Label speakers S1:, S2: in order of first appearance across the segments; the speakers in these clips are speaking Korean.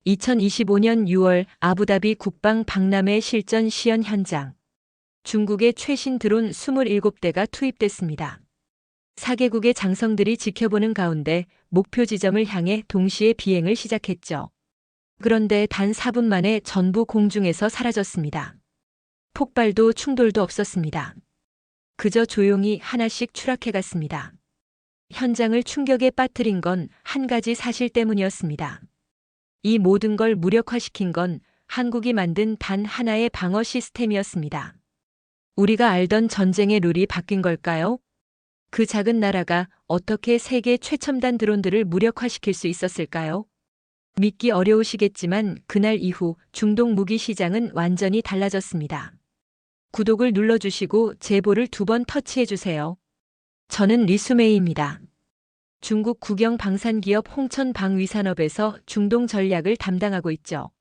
S1: 2025년 6월 아부다비 국방 박람회 실전 시연 현장. 중국의 최신 드론 27대가 투입됐습니다. 4개국의 장성들이 지켜보는 가운데 목표 지점을 향해 동시에 비행을 시작했죠. 그런데 단 4분 만에 전부 공중에서 사라졌습니다. 폭발도 충돌도 없었습니다. 그저 조용히 하나씩 추락해갔습니다. 현장을 충격에 빠뜨린 건 한 가지 사실 때문이었습니다. 이 모든 걸 무력화시킨 건 한국이 만든 단 하나의 방어 시스템이었습니다. 우리가 알던 전쟁의 룰이 바뀐 걸까요? 그 작은 나라가 어떻게 세계 최첨단 드론들을 무력화시킬 수 있었을까요? 믿기 어려우시겠지만 그날 이후 중동 무기 시장은 완전히 달라졌습니다. 구독을 눌러주시고 제보를 2번 터치해주세요. 저는 리수메이입니다. 중국 국영 방산기업 홍천방위산업에서 중동 전략을 담당하고 있죠.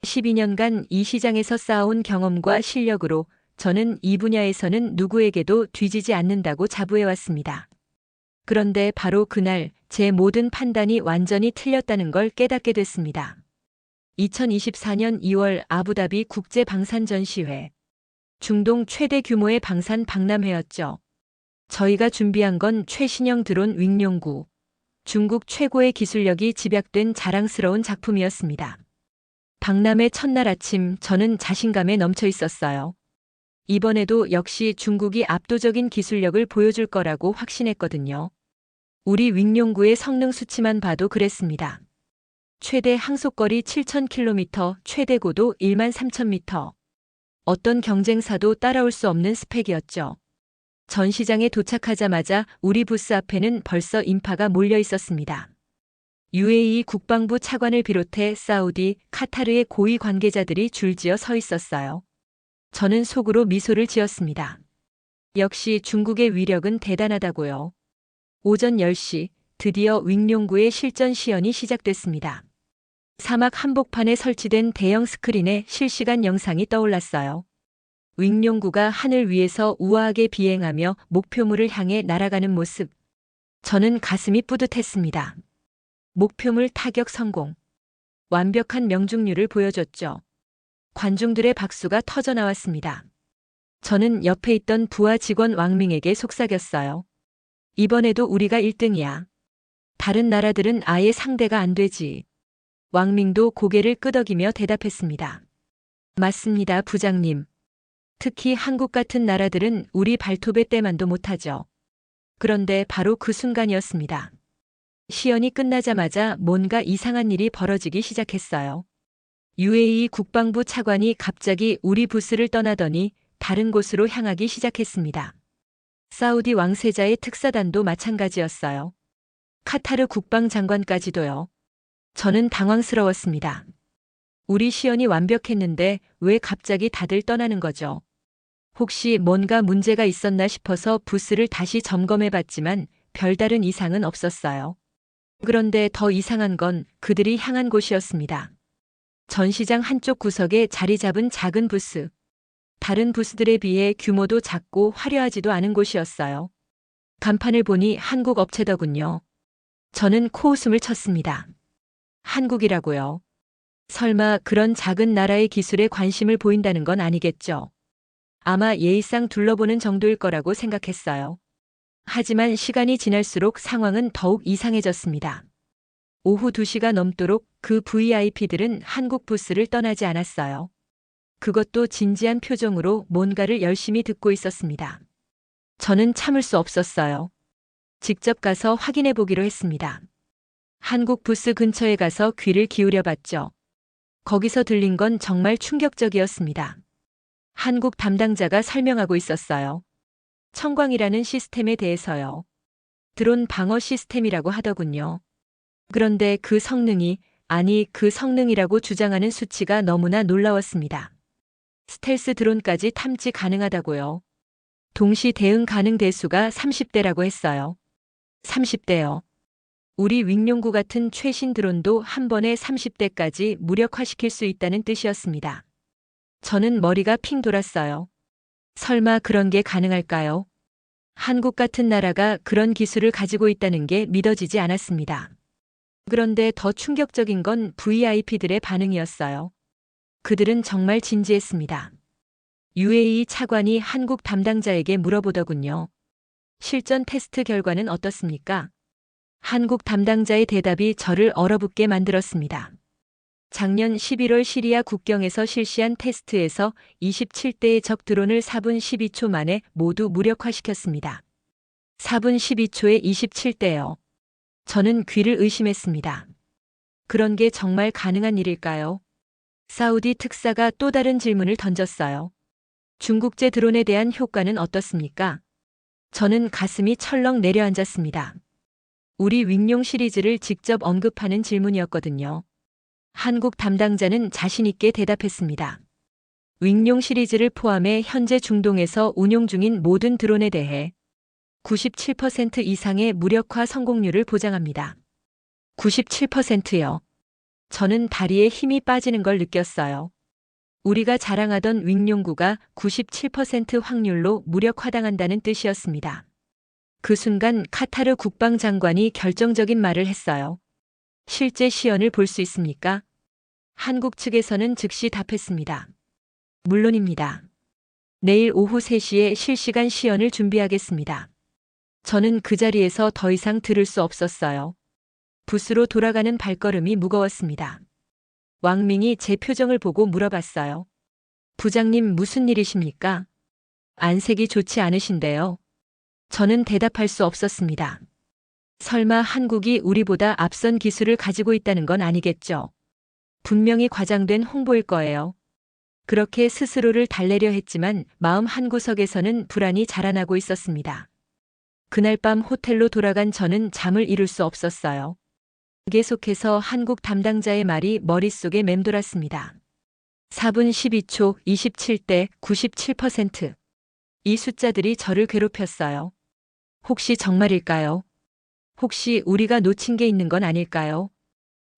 S1: 12년간 이 시장에서 쌓아온 경험과 실력으로 저는 이 분야에서는 누구에게도 뒤지지 않는다고 자부해왔습니다. 그런데 바로 그날 제 모든 판단이 완전히 틀렸다는 걸 깨닫게 됐습니다. 2024년 2월 아부다비 국제방산전시회. 중동 최대 규모의 방산 박람회였죠. 저희가 준비한 건 최신형 드론 윙룡구, 중국 최고의 기술력이 집약된 자랑스러운 작품이었습니다. 박람회 첫날 아침 저는 자신감에 넘쳐 있었어요. 이번에도 역시 중국이 압도적인 기술력을 보여줄 거라고 확신했거든요. 우리 윙룡구의 성능 수치만 봐도 그랬습니다. 최대 항속거리 7,000km, 최대 고도 13,000m. 어떤 경쟁사도 따라올 수 없는 스펙이었죠. 전시장에 도착하자마자 우리 부스 앞에는 벌써 인파가 몰려 있었습니다. UAE 국방부 차관을 비롯해 사우디, 카타르의 고위 관계자들이 줄지어 서 있었어요. 저는 속으로 미소를 지었습니다. 역시 중국의 위력은 대단하다고요. 오전 10시 드디어 윙룡구의 실전 시연이 시작됐습니다. 사막 한복판에 설치된 대형 스크린에 실시간 영상이 떠올랐어요. 윙룡구가 하늘 위에서 우아하게 비행하며 목표물을 향해 날아가는 모습. 저는 가슴이 뿌듯했습니다. 목표물 타격 성공. 완벽한 명중률을 보여줬죠. 관중들의 박수가 터져나왔습니다. 저는 옆에 있던 부하 직원 왕밍에게 속삭였어요. 이번에도 우리가 1등이야. 다른 나라들은 아예 상대가 안 되지. 왕밍도 고개를 끄덕이며 대답했습니다. 맞습니다, 부장님. 특히 한국 같은 나라들은 우리 발톱의 때만도 못하죠. 그런데 바로 그 순간이었습니다. 시연이 끝나자마자 뭔가 이상한 일이 벌어지기 시작했어요. UAE 국방부 차관이 갑자기 우리 부스를 떠나더니 다른 곳으로 향하기 시작했습니다. 사우디 왕세자의 특사단도 마찬가지였어요. 카타르 국방장관까지도요. 저는 당황스러웠습니다. 우리 시연이 완벽했는데 왜 갑자기 다들 떠나는 거죠? 혹시 뭔가 문제가 있었나 싶어서 부스를 다시 점검해봤지만 별다른 이상은 없었어요. 그런데 더 이상한 건 그들이 향한 곳이었습니다. 전시장 한쪽 구석에 자리 잡은 작은 부스. 다른 부스들에 비해 규모도 작고 화려하지도 않은 곳이었어요. 간판을 보니 한국 업체더군요. 저는 코웃음을 쳤습니다. 한국이라고요. 설마 그런 작은 나라의 기술에 관심을 보인다는 건 아니겠죠. 아마 예의상 둘러보는 정도일 거라고 생각했어요. 하지만 시간이 지날수록 상황은 더욱 이상해졌습니다. 오후 2시가 넘도록 그 VIP들은 한국 부스를 떠나지 않았어요. 그것도 진지한 표정으로 뭔가를 열심히 듣고 있었습니다. 저는 참을 수 없었어요. 직접 가서 확인해 보기로 했습니다. 한국 부스 근처에 가서 귀를 기울여 봤죠. 거기서 들린 건 정말 충격적이었습니다. 한국 담당자가 설명하고 있었어요. 청광이라는 시스템에 대해서요. 드론 방어 시스템이라고 하더군요. 그런데 그 성능이, 아니 그 성능이라고 주장하는 수치가 너무나 놀라웠습니다. 스텔스 드론까지 탐지 가능하다고요. 동시 대응 가능 대수가 30대라고 했어요. 30대요. 우리 윙룡구 같은 최신 드론도 한 번에 30대까지 무력화시킬 수 있다는 뜻이었습니다. 저는 머리가 핑 돌았어요. 설마 그런 게 가능할까요? 한국 같은 나라가 그런 기술을 가지고 있다는 게 믿어지지 않았습니다. 그런데 더 충격적인 건 VIP들의 반응이었어요. 그들은 정말 진지했습니다. UAE 차관이 한국 담당자에게 물어보더군요. 실전 테스트 결과는 어떻습니까? 한국 담당자의 대답이 저를 얼어붙게 만들었습니다. 작년 11월 시리아 국경에서 실시한 테스트에서 27대의 적 드론을 4분 12초 만에 모두 무력화시켰습니다. 4분 12초에 27대요. 저는 귀를 의심했습니다. 그런 게 정말 가능한 일일까요? 사우디 특사가 또 다른 질문을 던졌어요. 중국제 드론에 대한 효과는 어떻습니까? 저는 가슴이 철렁 내려앉았습니다. 우리 윙룡 시리즈를 직접 언급하는 질문이었거든요. 한국 담당자는 자신있게 대답했습니다. 윙룡 시리즈를 포함해 현재 중동에서 운용 중인 모든 드론에 대해 97% 이상의 무력화 성공률을 보장합니다. 97%요. 저는 다리에 힘이 빠지는 걸 느꼈어요. 우리가 자랑하던 윙룡구가 97% 확률로 무력화당한다는 뜻이었습니다. 그 순간 카타르 국방장관이 결정적인 말을 했어요. 실제 시연을 볼 수 있습니까? 한국 측에서는 즉시 답했습니다. 물론입니다. 내일 오후 3시에 실시간 시연을 준비하겠습니다. 저는 그 자리에서 더 이상 들을 수 없었어요. 부스로 돌아가는 발걸음이 무거웠습니다. 왕밍이 제 표정을 보고 물어봤어요. 부장님 무슨 일이십니까? 안색이 좋지 않으신데요. 저는 대답할 수 없었습니다. 설마 한국이 우리보다 앞선 기술을 가지고 있다는 건 아니겠죠? 분명히 과장된 홍보일 거예요. 그렇게 스스로를 달래려 했지만 마음 한구석에서는 불안이 자라나고 있었습니다. 그날 밤 호텔로 돌아간 저는 잠을 이룰 수 없었어요. 계속해서 한국 담당자의 말이 머릿속에 맴돌았습니다. 4분 12초 27대 97%. 이 숫자들이 저를 괴롭혔어요. 혹시 정말일까요? 혹시 우리가 놓친 게 있는 건 아닐까요?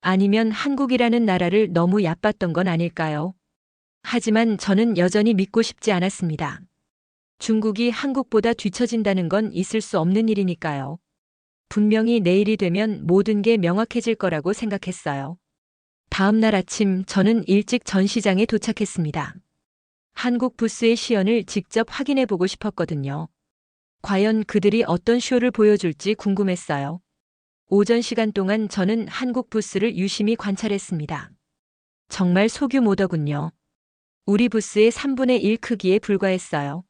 S1: 아니면 한국이라는 나라를 너무 얕봤던 건 아닐까요? 하지만 저는 여전히 믿고 싶지 않았습니다. 중국이 한국보다 뒤처진다는 건 있을 수 없는 일이니까요. 분명히 내일이 되면 모든 게 명확해질 거라고 생각했어요. 다음 날 아침 저는 일찍 전시장에 도착했습니다. 한국 부스의 시연을 직접 확인해 보고 싶었거든요. 과연 그들이 어떤 쇼를 보여줄지 궁금했어요. 오전 시간 동안 저는 한국 부스를 유심히 관찰했습니다. 정말 소규모더군요. 우리 부스의 3분의 1 크기에 불과했어요.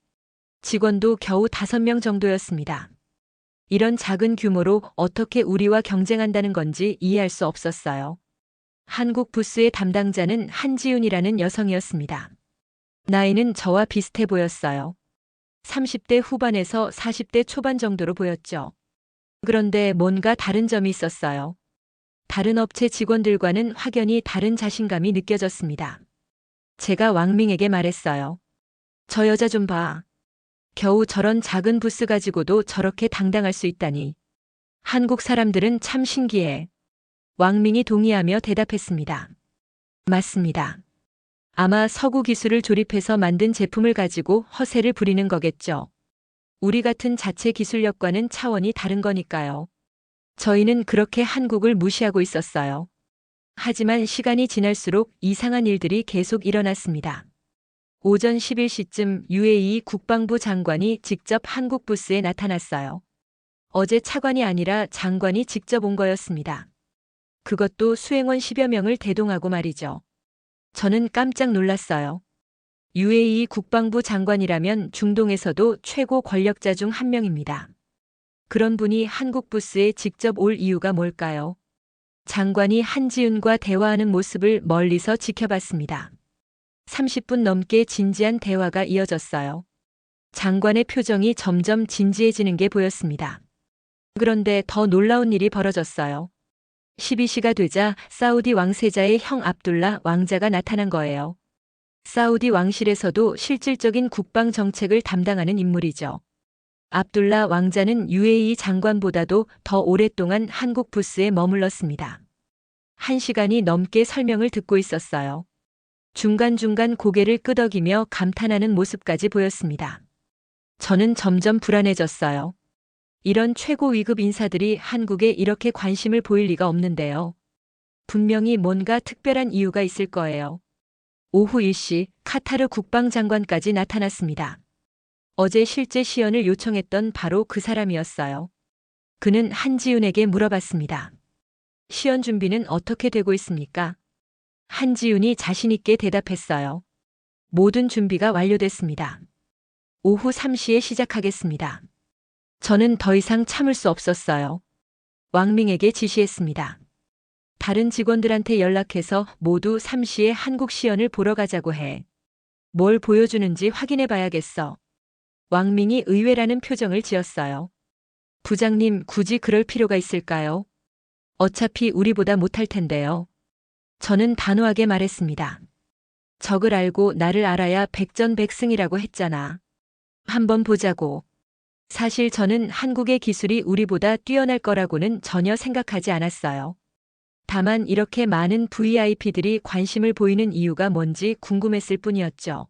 S1: 직원도 겨우 5명 정도였습니다. 이런 작은 규모로 어떻게 우리와 경쟁한다는 건지 이해할 수 없었어요. 한국 부스의 담당자는 한지윤이라는 여성이었습니다. 나이는 저와 비슷해 보였어요. 30대 후반에서 40대 초반 정도로 보였죠. 그런데 뭔가 다른 점이 있었어요. 다른 업체 직원들과는 확연히 다른 자신감이 느껴졌습니다. 제가 왕밍에게 말했어요. 저 여자 좀 봐. 겨우 저런 작은 부스 가지고도 저렇게 당당할 수 있다니. 한국 사람들은 참 신기해. 왕밍이 동의하며 대답했습니다. 맞습니다. 아마 서구 기술을 조립해서 만든 제품을 가지고 허세를 부리는 거겠죠. 우리 같은 자체 기술력과는 차원이 다른 거니까요. 저희는 그렇게 한국을 무시하고 있었어요. 하지만 시간이 지날수록 이상한 일들이 계속 일어났습니다. 오전 11시쯤 UAE 국방부 장관이 직접 한국 부스에 나타났어요. 어제 차관이 아니라 장관이 직접 온 거였습니다. 그것도 수행원 10여 명을 대동하고 말이죠. 저는 깜짝 놀랐어요. UAE 국방부 장관이라면 중동에서도 최고 권력자 중 한 명입니다. 그런 분이 한국 부스에 직접 올 이유가 뭘까요? 장관이 한지윤과 대화하는 모습을 멀리서 지켜봤습니다. 30분 넘게 진지한 대화가 이어졌어요. 장관의 표정이 점점 진지해지는 게 보였습니다. 그런데 더 놀라운 일이 벌어졌어요. 12시가 되자 사우디 왕세자의 형 압둘라 왕자가 나타난 거예요. 사우디 왕실에서도 실질적인 국방 정책을 담당하는 인물이죠. 압둘라 왕자는 UAE 장관보다도 더 오랫동안 한국 부스에 머물렀습니다. 1시간이 넘게 설명을 듣고 있었어요. 중간중간 고개를 끄덕이며 감탄하는 모습까지 보였습니다. 저는 점점 불안해졌어요. 이런 최고 위급 인사들이 한국에 이렇게 관심을 보일 리가 없는데요. 분명히 뭔가 특별한 이유가 있을 거예요. 오후 1시 카타르 국방장관까지 나타났습니다. 어제 실제 시연을 요청했던 바로 그 사람이었어요. 그는 한지윤에게 물어봤습니다. 시연 준비는 어떻게 되고 있습니까? 한지윤이 자신있게 대답했어요. 모든 준비가 완료됐습니다. 오후 3시에 시작하겠습니다. 저는 더 이상 참을 수 없었어요. 왕밍에게 지시했습니다. 다른 직원들한테 연락해서 모두 3시에 한국 시연을 보러 가자고 해. 뭘 보여주는지 확인해 봐야겠어. 왕밍이 의외라는 표정을 지었어요. 부장님, 굳이 그럴 필요가 있을까요? 어차피 우리보다 못할 텐데요. 저는 단호하게 말했습니다. 적을 알고 나를 알아야 백전백승이라고 했잖아. 한번 보자고. 사실 저는 한국의 기술이 우리보다 뛰어날 거라고는 전혀 생각하지 않았어요. 다만 이렇게 많은 VIP들이 관심을 보이는 이유가 뭔지 궁금했을 뿐이었죠.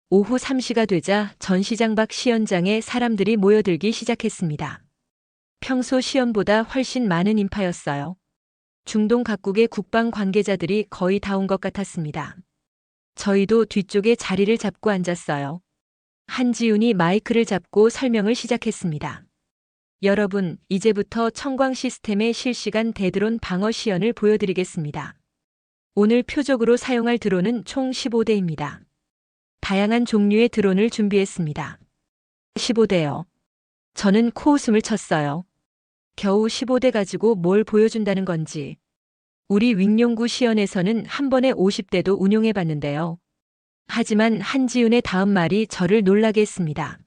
S1: 오후 3시가 되자 전시장 밖 시연장에 사람들이 모여들기 시작했습니다. 평소 시연보다 훨씬 많은 인파였어요. 중동 각국의 국방 관계자들이 거의 다 온 것 같았습니다. 저희도 뒤쪽에 자리를 잡고 앉았어요. 한지윤이 마이크를 잡고 설명을 시작했습니다. 여러분, 이제부터 청광 시스템의 실시간 대드론 방어 시연을 보여드리겠습니다. 오늘 표적으로 사용할 드론은 총 15대입니다. 다양한 종류의 드론을 준비했습니다. 15대요. 저는 코웃음을 쳤어요. 겨우 15대 가지고 뭘 보여준다는 건지. 우리 윙룡구 시연에서는 한 번에 50대도 운용해 봤는데요. 하지만 한지윤의 다음 말이 저를 놀라게 했습니다.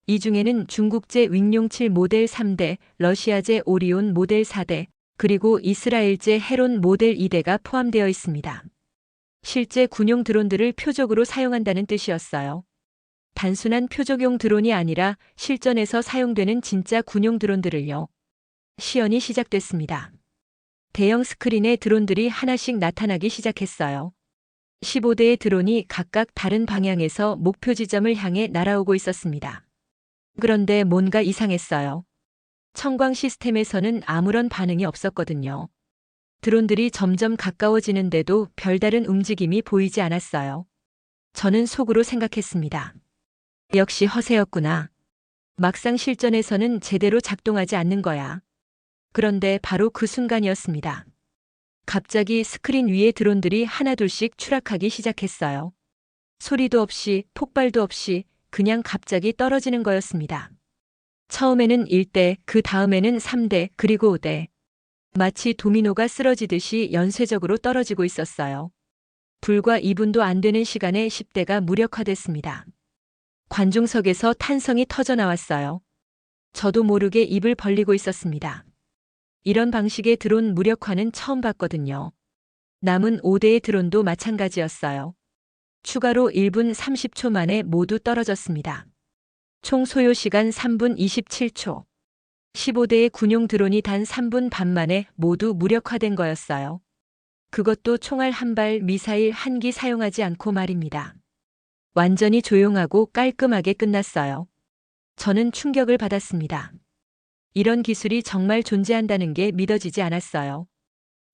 S1: 이 중에는 중국제 윙룡 7 모델 3대, 러시아제 오리온 모델 4대, 그리고 이스라엘제 헤론 모델 2대가 포함되어 있습니다. 실제 군용 드론들을 표적으로 사용한다는 뜻이었어요. 단순한 표적용 드론이 아니라 실전에서 사용되는 진짜 군용 드론들을요. 시연이 시작됐습니다. 대형 스크린에 드론들이 하나씩 나타나기 시작했어요. 15대의 드론이 각각 다른 방향에서 목표 지점을 향해 날아오고 있었습니다. 그런데 뭔가 이상했어요. 청광 시스템에서는 아무런 반응이 없었거든요. 드론들이 점점 가까워지는데도 별다른 움직임이 보이지 않았어요. 저는 속으로 생각했습니다. 역시 허세였구나. 막상 실전에서는 제대로 작동하지 않는 거야. 그런데 바로 그 순간이었습니다. 갑자기 스크린 위에 드론들이 하나둘씩 추락하기 시작했어요. 소리도 없이, 폭발도 없이 그냥 갑자기 떨어지는 거였습니다. 처음에는 1대, 그 다음에는 3대, 그리고 5대. 마치 도미노가 쓰러지듯이 연쇄적으로 떨어지고 있었어요. 불과 2분도 안 되는 시간에 10대가 무력화됐습니다. 관중석에서 탄성이 터져 나왔어요. 저도 모르게 입을 벌리고 있었습니다. 이런 방식의 드론 무력화는 처음 봤거든요. 남은 5대의 드론도 마찬가지였어요. 추가로 1분 30초 만에 모두 떨어졌습니다. 총 소요 시간 3분 27초. 15대의 군용 드론이 단 3분 반 만에 모두 무력화된 거였어요. 그것도 총알 한 발, 미사일 한 기 사용하지 않고 말입니다. 완전히 조용하고 깔끔하게 끝났어요. 저는 충격을 받았습니다. 이런 기술이 정말 존재한다는 게 믿어지지 않았어요.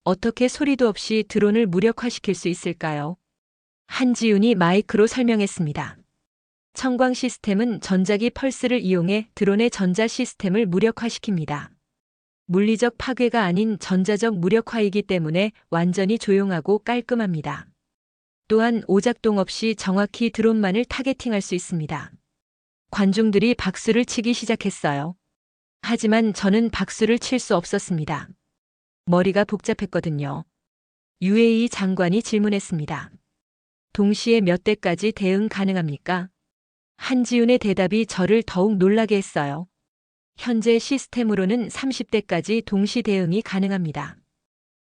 S1: 어떻게 소리도 없이 드론을 무력화시킬 수 있을까요? 한지윤이 마이크로 설명했습니다. 청광 시스템은 전자기 펄스를 이용해 드론의 전자 시스템을 무력화시킵니다. 물리적 파괴가 아닌 전자적 무력화이기 때문에 완전히 조용하고 깔끔합니다. 또한 오작동 없이 정확히 드론만을 타겟팅할 수 있습니다. 관중들이 박수를 치기 시작했어요. 하지만 저는 박수를 칠 수 없었습니다. 머리가 복잡했거든요. UAE 장관이 질문했습니다. 동시에 몇 대까지 대응 가능합니까? 한지윤의 대답이 저를 더욱 놀라게 했어요. 현재 시스템으로는 30대까지 동시 대응이 가능합니다.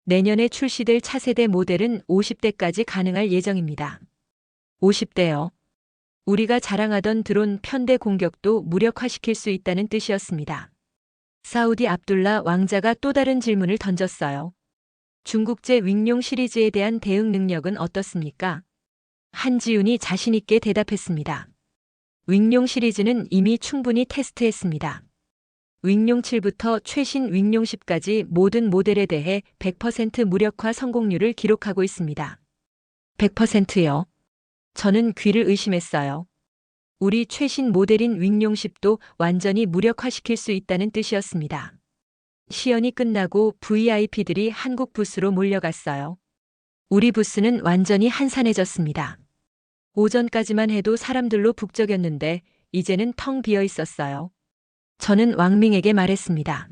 S1: 내년에 출시될 차세대 모델은 50대까지 가능할 예정입니다. 50대요. 우리가 자랑하던 드론 편대 공격도 무력화시킬 수 있다는 뜻이었습니다. 사우디 압둘라 왕자가 또 다른 질문을 던졌어요. 중국제 윙룡 시리즈에 대한 대응 능력은 어떻습니까? 한지윤이 자신있게 대답했습니다. 윙룡 시리즈는 이미 충분히 테스트했습니다. 윙용 7부터 최신 윙용 10까지 모든 모델에 대해 100% 무력화 성공률을 기록하고 있습니다. 100%요? 저는 귀를 의심했어요. 우리 최신 모델인 윙용 10도 완전히 무력화시킬 수 있다는 뜻이었습니다. 시연이 끝나고 VIP들이 한국 부스로 몰려갔어요. 우리 부스는 완전히 한산해졌습니다. 오전까지만 해도 사람들로 북적였는데 이제는 텅 비어 있었어요. 저는 왕밍에게 말했습니다.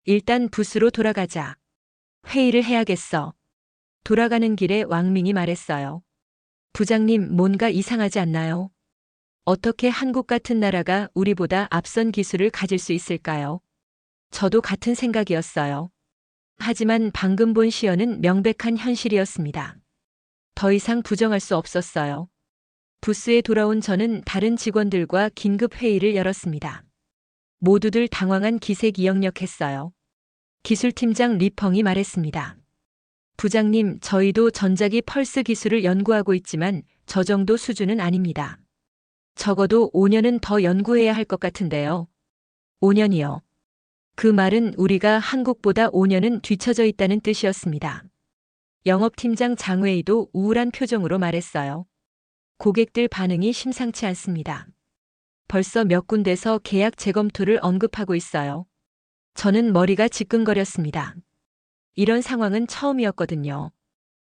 S1: 일단 부스로 돌아가자. 회의를 해야겠어. 돌아가는 길에 왕밍이 말했어요. 부장님, 뭔가 이상하지 않나요? 어떻게 한국 같은 나라가 우리보다 앞선 기술을 가질 수 있을까요? 저도 같은 생각이었어요. 하지만 방금 본 시연은 명백한 현실이었습니다. 더 이상 부정할 수 없었어요. 부스에 돌아온 저는 다른 직원들과 긴급 회의를 열었습니다. 모두들 당황한 기색이 역력했어요. 기술팀장 리펑이 말했습니다. 부장님, 저희도 전자기 펄스 기술을 연구하고 있지만 저 정도 수준은 아닙니다. 적어도 5년은 더 연구해야 할 것 같은데요. 5년이요. 그 말은 우리가 한국보다 5년은 뒤처져 있다는 뜻이었습니다. 영업팀장 장웨이도 우울한 표정으로 말했어요. 고객들 반응이 심상치 않습니다. 벌써 몇 군데서 계약 재검토를 언급하고 있어요. 저는 머리가 지끈거렸습니다. 이런 상황은 처음이었거든요.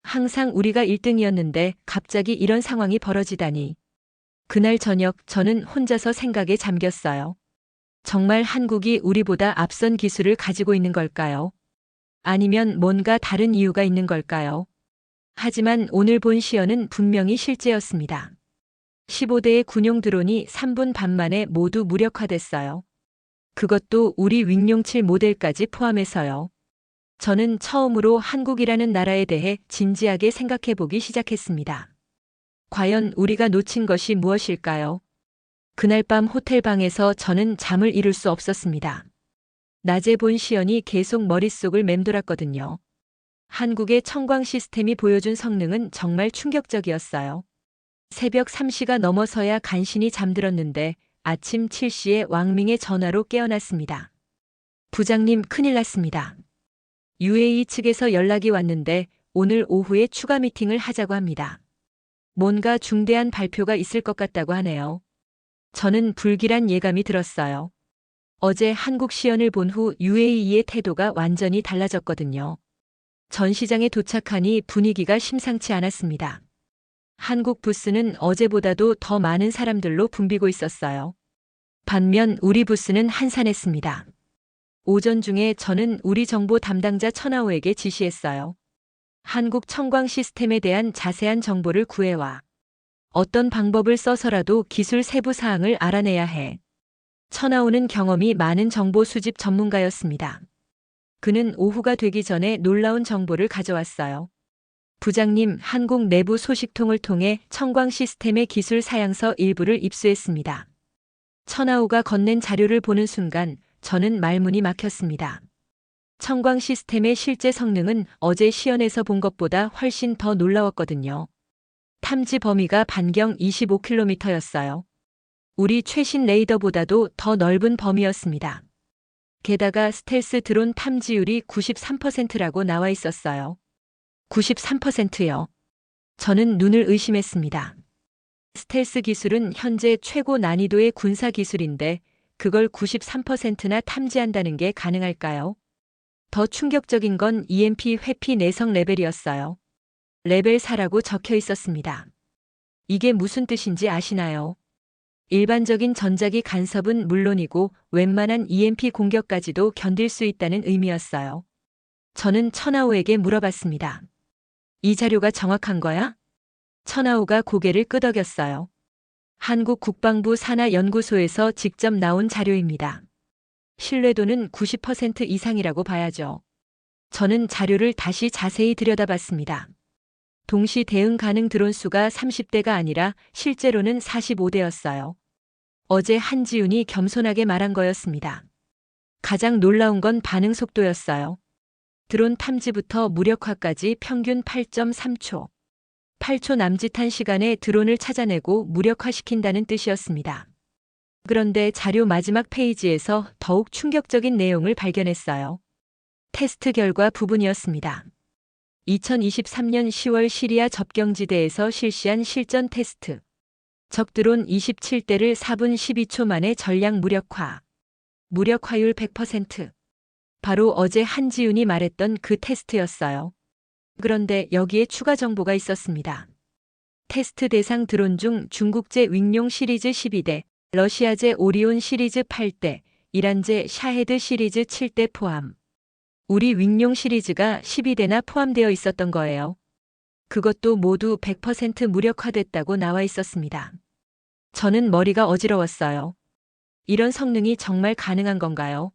S1: 항상 우리가 1등이었는데 갑자기 이런 상황이 벌어지다니. 그날 저녁 저는 혼자서 생각에 잠겼어요. 정말 한국이 우리보다 앞선 기술을 가지고 있는 걸까요? 아니면 뭔가 다른 이유가 있는 걸까요? 하지만 오늘 본 시연은 분명히 실제였습니다. 15대의 군용 드론이 3분 반 만에 모두 무력화됐어요. 그것도 우리 윙용 7 모델까지 포함해서요. 저는 처음으로 한국이라는 나라에 대해 진지하게 생각해 보기 시작했습니다. 과연 우리가 놓친 것이 무엇일까요? 그날 밤 호텔 방에서 저는 잠을 이룰 수 없었습니다. 낮에 본 시연이 계속 머릿속을 맴돌았거든요. 한국의 청광 시스템이 보여준 성능은 정말 충격적이었어요. 새벽 3시가 넘어서야 간신히 잠들었는데 아침 7시에 왕밍의 전화로 깨어났습니다. 부장님, 큰일 났습니다. UAE 측에서 연락이 왔는데 오늘 오후에 추가 미팅을 하자고 합니다. 뭔가 중대한 발표가 있을 것 같다고 하네요. 저는 불길한 예감이 들었어요. 어제 한국 시연을 본 후 UAE의 태도가 완전히 달라졌거든요. 전시장에 도착하니 분위기가 심상치 않았습니다. 한국 부스는 어제보다도 더 많은 사람들로 붐비고 있었어요. 반면 우리 부스는 한산했습니다. 오전 중에 저는 우리 정보 담당자 천하오에게 지시했어요. 한국 청광 시스템에 대한 자세한 정보를 구해와. 어떤 방법을 써서라도 기술 세부 사항을 알아내야 해. 천하오는 경험이 많은 정보 수집 전문가였습니다. 그는 오후가 되기 전에 놀라운 정보를 가져왔어요. 부장님, 한국 내부 소식통을 통해 청광 시스템의 기술 사양서 일부를 입수했습니다. 천하오가 건넨 자료를 보는 순간 저는 말문이 막혔습니다. 청광 시스템의 실제 성능은 어제 시연에서 본 것보다 훨씬 더 놀라웠거든요. 탐지 범위가 반경 25km였어요. 우리 최신 레이더보다도 더 넓은 범위였습니다. 게다가 스텔스 드론 탐지율이 93%라고 나와 있었어요. 93%요. 저는 눈을 의심했습니다. 스텔스 기술은 현재 최고 난이도의 군사 기술인데 그걸 93%나 탐지한다는 게 가능할까요? 더 충격적인 건 EMP 회피 내성 레벨이었어요. 레벨 4라고 적혀 있었습니다. 이게 무슨 뜻인지 아시나요? 일반적인 전자기 간섭은 물론이고 웬만한 EMP 공격까지도 견딜 수 있다는 의미였어요. 저는 천하오에게 물어봤습니다. 이 자료가 정확한 거야? 천하오가 고개를 끄덕였어요. 한국 국방부 산하연구소에서 직접 나온 자료입니다. 신뢰도는 90% 이상이라고 봐야죠. 저는 자료를 다시 자세히 들여다봤습니다. 동시 대응 가능 드론 수가 30대가 아니라 실제로는 45대였어요. 어제 한지훈이 겸손하게 말한 거였습니다. 가장 놀라운 건 반응 속도였어요. 드론 탐지부터 무력화까지 평균 8.3초. 8초 남짓한 시간에 드론을 찾아내고 무력화시킨다는 뜻이었습니다. 그런데 자료 마지막 페이지에서 더욱 충격적인 내용을 발견했어요. 테스트 결과 부분이었습니다. 2023년 10월 시리아 접경지대에서 실시한 실전 테스트. 적드론 27대를 4분 12초 만에 전량 무력화. 무력화율 100%. 바로 어제 한지훈이 말했던 그 테스트였어요. 그런데 여기에 추가 정보가 있었습니다. 테스트 대상 드론 중 중국제 윙룡 시리즈 12대, 러시아제 오리온 시리즈 8대, 이란제 샤헤드 시리즈 7대 포함. 우리 윙룡 시리즈가 12대나 포함되어 있었던 거예요. 그것도 모두 100% 무력화됐다고 나와 있었습니다. 저는 머리가 어지러웠어요. 이런 성능이 정말 가능한 건가요?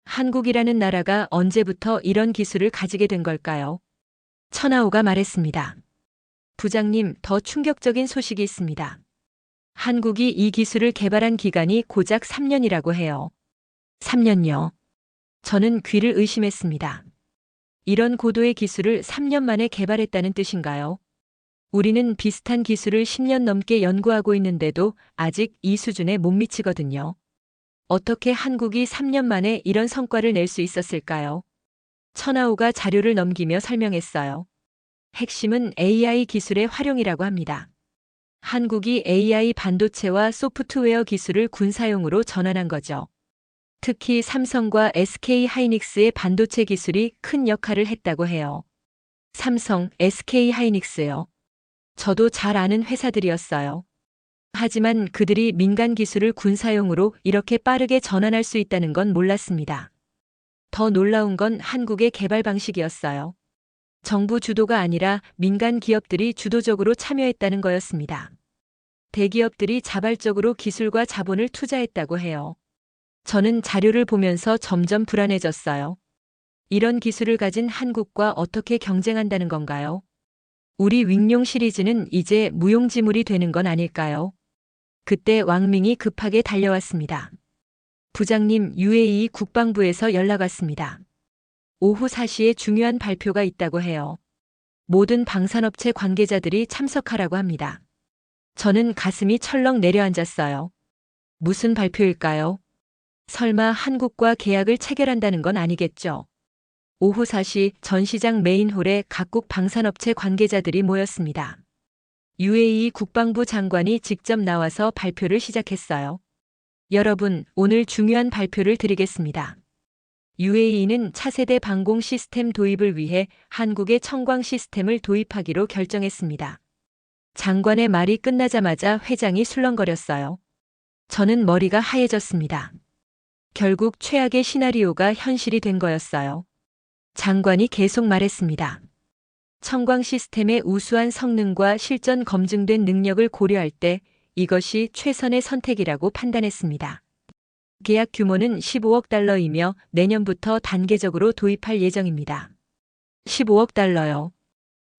S1: 한국이라는 나라가 언제부터 이런 기술을 가지게 된 걸까요? 천하오가 말했습니다. 부장님, 더 충격적인 소식이 있습니다. 한국이 이 기술을 개발한 기간이 고작 3년이라고 해요. 3년요. 저는 귀를 의심했습니다. 이런 고도의 기술을 3년 만에 개발했다는 뜻인가요? 우리는 비슷한 기술을 10년 넘게 연구하고 있는데도 아직 이 수준에 못 미치거든요. 어떻게 한국이 3년 만에 이런 성과를 낼 수 있었을까요? 천하오가 자료를 넘기며 설명했어요. 핵심은 AI 기술의 활용이라고 합니다. 한국이 AI 반도체와 소프트웨어 기술을 군사용으로 전환한 거죠. 특히 삼성과 SK 하이닉스의 반도체 기술이 큰 역할을 했다고 해요. 삼성, SK 하이닉스요. 저도 잘 아는 회사들이었어요. 하지만 그들이 민간 기술을 군사용으로 이렇게 빠르게 전환할 수 있다는 건 몰랐습니다. 더 놀라운 건 한국의 개발 방식이었어요. 정부 주도가 아니라 민간 기업들이 주도적으로 참여했다는 거였습니다. 대기업들이 자발적으로 기술과 자본을 투자했다고 해요. 저는 자료를 보면서 점점 불안해졌어요. 이런 기술을 가진 한국과 어떻게 경쟁한다는 건가요? 우리 윙룡 시리즈는 이제 무용지물이 되는 건 아닐까요? 그때 왕밍이 급하게 달려왔습니다. 부장님, UAE 국방부에서 연락 왔습니다. 오후 4시에 중요한 발표가 있다고 해요. 모든 방산업체 관계자들이 참석하라고 합니다. 저는 가슴이 철렁 내려앉았어요. 무슨 발표일까요? 설마 한국과 계약을 체결한다는 건 아니겠죠? 오후 4시 전시장 메인홀에 각국 방산업체 관계자들이 모였습니다. UAE 국방부 장관이 직접 나와서 발표를 시작했어요. 여러분, 오늘 중요한 발표를 드리겠습니다. UAE는 차세대 방공 시스템 도입을 위해 한국의 청광 시스템을 도입하기로 결정했습니다. 장관의 말이 끝나자마자 회장이 술렁거렸어요. 저는 머리가 하얘졌습니다. 결국 최악의 시나리오가 현실이 된 거였어요. 장관이 계속 말했습니다. 청광 시스템의 우수한 성능과 실전 검증된 능력을 고려할 때 이것이 최선의 선택이라고 판단했습니다. 계약 규모는 15억 달러이며 내년부터 단계적으로 도입할 예정입니다. 15억 달러요.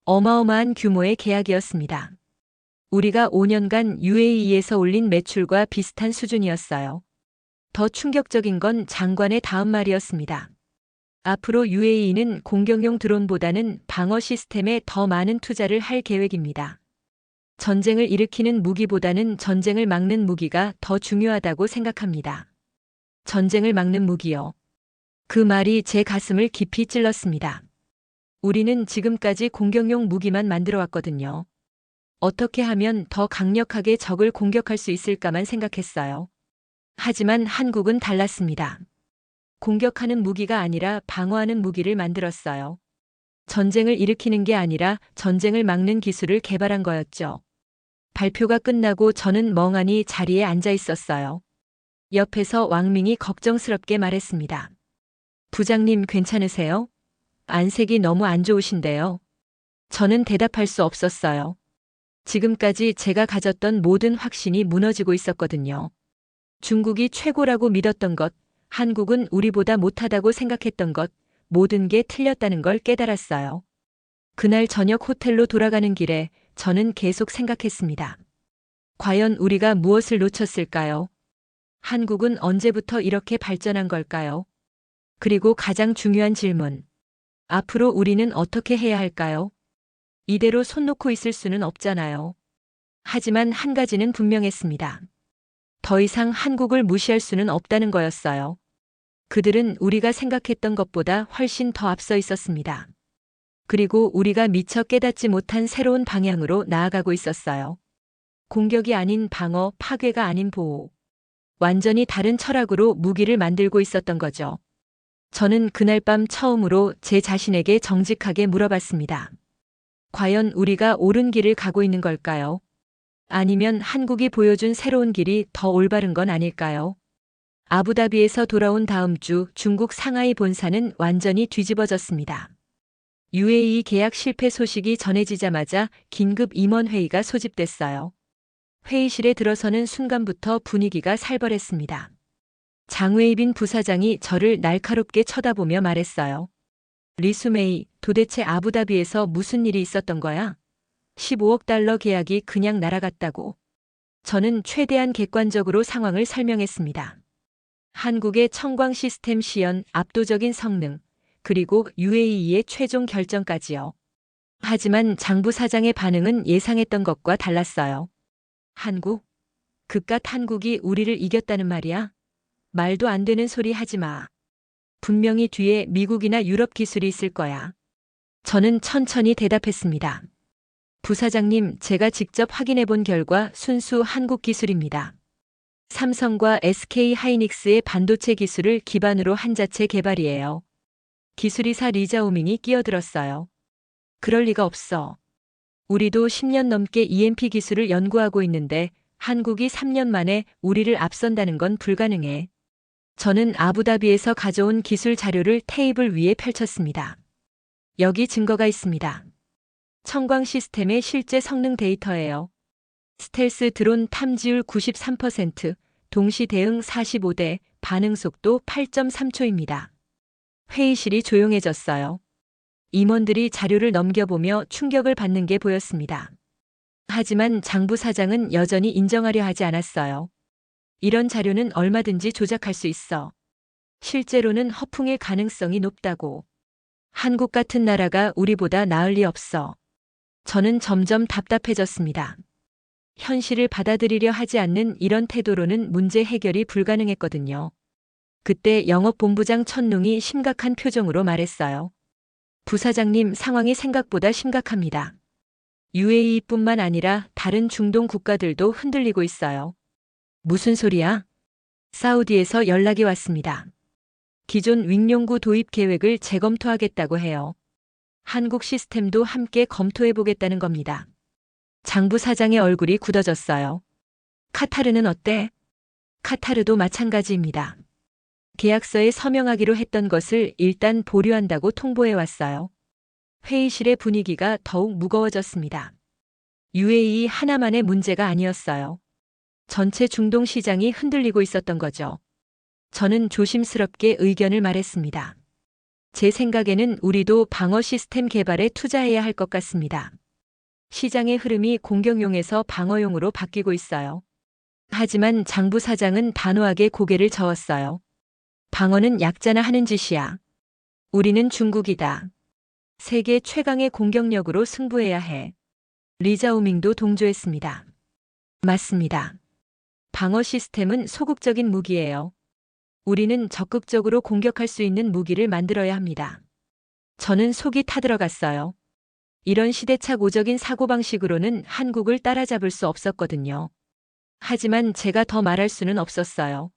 S1: 어마어마한 규모의 계약이었습니다. 우리가 5년간 UAE에서 올린 매출과 비슷한 수준이었어요. 더 충격적인 건 장관의 다음 말이었습니다. 앞으로 UAE는 공격용 드론보다는 방어 시스템에 더 많은 투자를 할 계획입니다. 전쟁을 일으키는 무기보다는 전쟁을 막는 무기가 더 중요하다고 생각합니다. 전쟁을 막는 무기요. 그 말이 제 가슴을 깊이 찔렀습니다. 우리는 지금까지 공격용 무기만 만들어 왔거든요. 어떻게 하면 더 강력하게 적을 공격할 수 있을까만 생각했어요. 하지만 한국은 달랐습니다. 공격하는 무기가 아니라 방어하는 무기를 만들었어요. 전쟁을 일으키는 게 아니라 전쟁을 막는 기술을 개발한 거였죠. 발표가 끝나고 저는 멍하니 자리에 앉아 있었어요. 옆에서 왕밍이 걱정스럽게 말했습니다. 부장님 괜찮으세요? 안색이 너무 안 좋으신데요. 저는 대답할 수 없었어요. 지금까지 제가 가졌던 모든 확신이 무너지고 있었거든요. 중국이 최고라고 믿었던 것, 한국은 우리보다 못하다고 생각했던 것, 모든 게 틀렸다는 걸 깨달았어요. 그날 저녁 호텔로 돌아가는 길에 저는 계속 생각했습니다. 과연 우리가 무엇을 놓쳤을까요? 한국은 언제부터 이렇게 발전한 걸까요? 그리고 가장 중요한 질문. 앞으로 우리는 어떻게 해야 할까요? 이대로 손 놓고 있을 수는 없잖아요. 하지만 한 가지는 분명했습니다. 더 이상 한국을 무시할 수는 없다는 거였어요. 그들은 우리가 생각했던 것보다 훨씬 더 앞서 있었습니다. 그리고 우리가 미처 깨닫지 못한 새로운 방향으로 나아가고 있었어요. 공격이 아닌 방어, 파괴가 아닌 보호. 완전히 다른 철학으로 무기를 만들고 있었던 거죠. 저는 그날 밤 처음으로 제 자신에게 정직하게 물어봤습니다. 과연 우리가 옳은 길을 가고 있는 걸까요? 아니면 한국이 보여준 새로운 길이 더 올바른 건 아닐까요? 아부다비에서 돌아온 다음 주 중국 상하이 본사는 완전히 뒤집어졌습니다. UAE 계약 실패 소식이 전해지자마자 긴급 임원회의가 소집됐어요. 회의실에 들어서는 순간부터 분위기가 살벌했습니다. 장웨이빈 부사장이 저를 날카롭게 쳐다보며 말했어요. 리수메이, 도대체 아부다비에서 무슨 일이 있었던 거야? 15억 달러 계약이 그냥 날아갔다고. 저는 최대한 객관적으로 상황을 설명했습니다. 한국의 청광 시스템 시연, 압도적인 성능, 그리고 UAE의 최종 결정까지요. 하지만 장 부사장의 반응은 예상했던 것과 달랐어요. 한국? 그깟 한국이 우리를 이겼다는 말이야? 말도 안 되는 소리 하지 마. 분명히 뒤에 미국이나 유럽 기술이 있을 거야. 저는 천천히 대답했습니다. 부사장님, 제가 직접 확인해 본 결과 순수 한국 기술입니다. 삼성과 SK 하이닉스의 반도체 기술을 기반으로 한 자체 개발이에요. 기술이사 리자오밍이 끼어들었어요. 그럴 리가 없어. 우리도 10년 넘게 EMP 기술을 연구하고 있는데 한국이 3년 만에 우리를 앞선다는 건 불가능해. 저는 아부다비에서 가져온 기술 자료를 테이블 위에 펼쳤습니다. 여기 증거가 있습니다. 청광 시스템의 실제 성능 데이터예요. 스텔스 드론 탐지율 93%, 동시 대응 45대, 반응 속도 8.3초입니다. 회의실이 조용해졌어요. 임원들이 자료를 넘겨보며 충격을 받는 게 보였습니다. 하지만 장 부사장은 여전히 인정하려 하지 않았어요. 이런 자료는 얼마든지 조작할 수 있어. 실제로는 허풍의 가능성이 높다고. 한국 같은 나라가 우리보다 나을 리 없어. 저는 점점 답답해졌습니다. 현실을 받아들이려 하지 않는 이런 태도로는 문제 해결이 불가능했거든요. 그때 영업본부장 천룽이 심각한 표정으로 말했어요. 부사장님, 상황이 생각보다 심각합니다. UAE뿐만 아니라 다른 중동 국가들도 흔들리고 있어요. 무슨 소리야? 사우디에서 연락이 왔습니다. 기존 윙용구 도입 계획을 재검토하겠다고 해요. 한국 시스템도 함께 검토해보겠다는 겁니다. 장 부사장의 얼굴이 굳어졌어요. 카타르는 어때? 카타르도 마찬가지입니다. 계약서에 서명하기로 했던 것을 일단 보류한다고 통보해왔어요. 회의실의 분위기가 더욱 무거워졌습니다. UAE 하나만의 문제가 아니었어요. 전체 중동 시장이 흔들리고 있었던 거죠. 저는 조심스럽게 의견을 말했습니다. 제 생각에는 우리도 방어 시스템 개발에 투자해야 할 것 같습니다. 시장의 흐름이 공격용에서 방어용으로 바뀌고 있어요. 하지만 장 부사장은 단호하게 고개를 저었어요. 방어는 약자나 하는 짓이야. 우리는 중국이다. 세계 최강의 공격력으로 승부해야 해. 리자오밍도 동조했습니다. 맞습니다. 방어 시스템은 소극적인 무기예요. 우리는 적극적으로 공격할 수 있는 무기를 만들어야 합니다. 저는 속이 타들어갔어요. 이런 시대착오적인 사고방식으로는 한국을 따라잡을 수 없었거든요. 하지만 제가 더 말할 수는 없었어요.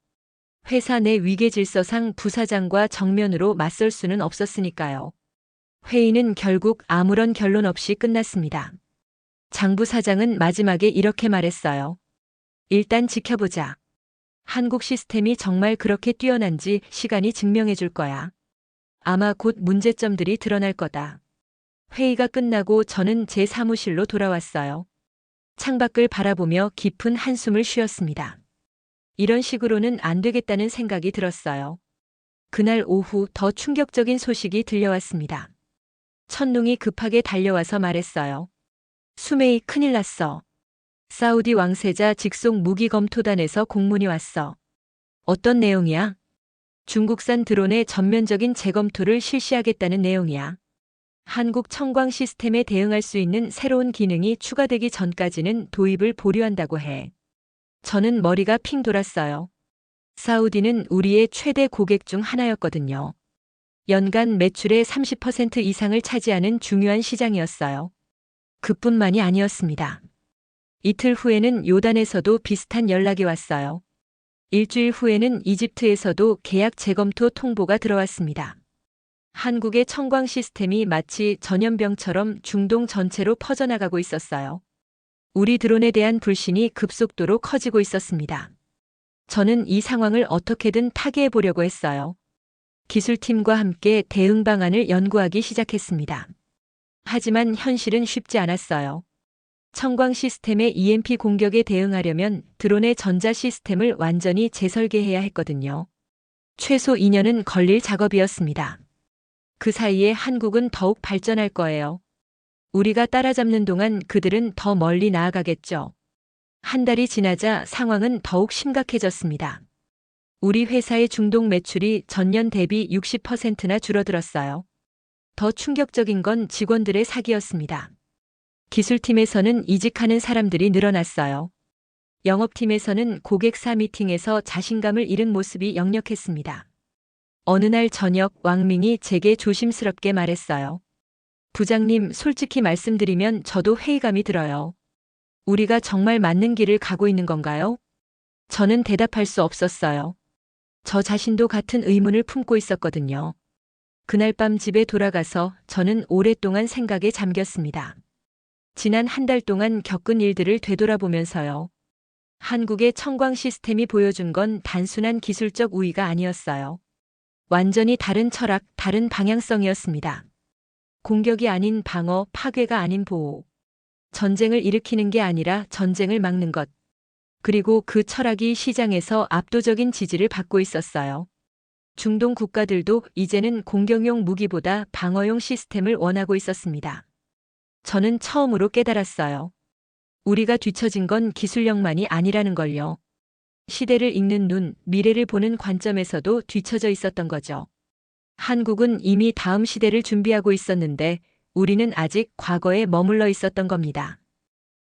S1: 회사 내 위계질서상 부사장과 정면으로 맞설 수는 없었으니까요. 회의는 결국 아무런 결론 없이 끝났습니다. 장 부사장은 마지막에 이렇게 말했어요. 일단 지켜보자. 한국 시스템이 정말 그렇게 뛰어난지 시간이 증명해 줄 거야. 아마 곧 문제점들이 드러날 거다. 회의가 끝나고 저는 제 사무실로 돌아왔어요. 창밖을 바라보며 깊은 한숨을 쉬었습니다. 이런 식으로는 안 되겠다는 생각이 들었어요. 그날 오후 더 충격적인 소식이 들려왔습니다. 천룽이 급하게 달려와서 말했어요. 수메이, 큰일 났어. 사우디 왕세자 직속 무기검토단에서 공문이 왔어. 어떤 내용이야? 중국산 드론의 전면적인 재검토를 실시하겠다는 내용이야. 한국 청광 시스템에 대응할 수 있는 새로운 기능이 추가되기 전까지는 도입을 보류한다고 해. 저는 머리가 핑 돌았어요. 사우디는 우리의 최대 고객 중 하나였거든요. 연간 매출의 30% 이상을 차지하는 중요한 시장이었어요. 그뿐만이 아니었습니다. 이틀 후에는 요단에서도 비슷한 연락이 왔어요. 일주일 후에는 이집트에서도 계약 재검토 통보가 들어왔습니다. 한국의 청광 시스템이 마치 전염병처럼 중동 전체로 퍼져나가고 있었어요. 우리 드론에 대한 불신이 급속도로 커지고 있었습니다. 저는 이 상황을 어떻게든 타개해 보려고 했어요. 기술팀과 함께 대응 방안을 연구하기 시작했습니다. 하지만 현실은 쉽지 않았어요. 청광 시스템의 EMP 공격에 대응하려면 드론의 전자 시스템을 완전히 재설계해야 했거든요. 최소 2년은 걸릴 작업이었습니다. 그 사이에 한국은 더욱 발전할 거예요. 우리가 따라잡는 동안 그들은 더 멀리 나아가겠죠. 한 달이 지나자 상황은 더욱 심각해졌습니다. 우리 회사의 중동 매출이 전년 대비 60%나 줄어들었어요. 더 충격적인 건 직원들의 사기였습니다. 기술팀에서는 이직하는 사람들이 늘어났어요. 영업팀에서는 고객사 미팅에서 자신감을 잃은 모습이 역력했습니다. 어느 날 저녁 왕밍이 제게 조심스럽게 말했어요. 부장님, 솔직히 말씀드리면 저도 회의감이 들어요. 우리가 정말 맞는 길을 가고 있는 건가요? 저는 대답할 수 없었어요. 저 자신도 같은 의문을 품고 있었거든요. 그날 밤 집에 돌아가서 저는 오랫동안 생각에 잠겼습니다. 지난 한 달 동안 겪은 일들을 되돌아보면서요. 한국의 청광 시스템이 보여준 건 단순한 기술적 우위가 아니었어요. 완전히 다른 철학, 다른 방향성이었습니다. 공격이 아닌 방어, 파괴가 아닌 보호. 전쟁을 일으키는 게 아니라 전쟁을 막는 것. 그리고 그 철학이 시장에서 압도적인 지지를 받고 있었어요. 중동 국가들도 이제는 공격용 무기보다 방어용 시스템을 원하고 있었습니다. 저는 처음으로 깨달았어요. 우리가 뒤처진 건 기술력만이 아니라는 걸요. 시대를 읽는 눈, 미래를 보는 관점에서도 뒤처져 있었던 거죠. 한국은 이미 다음 시대를 준비하고 있었는데 우리는 아직 과거에 머물러 있었던 겁니다.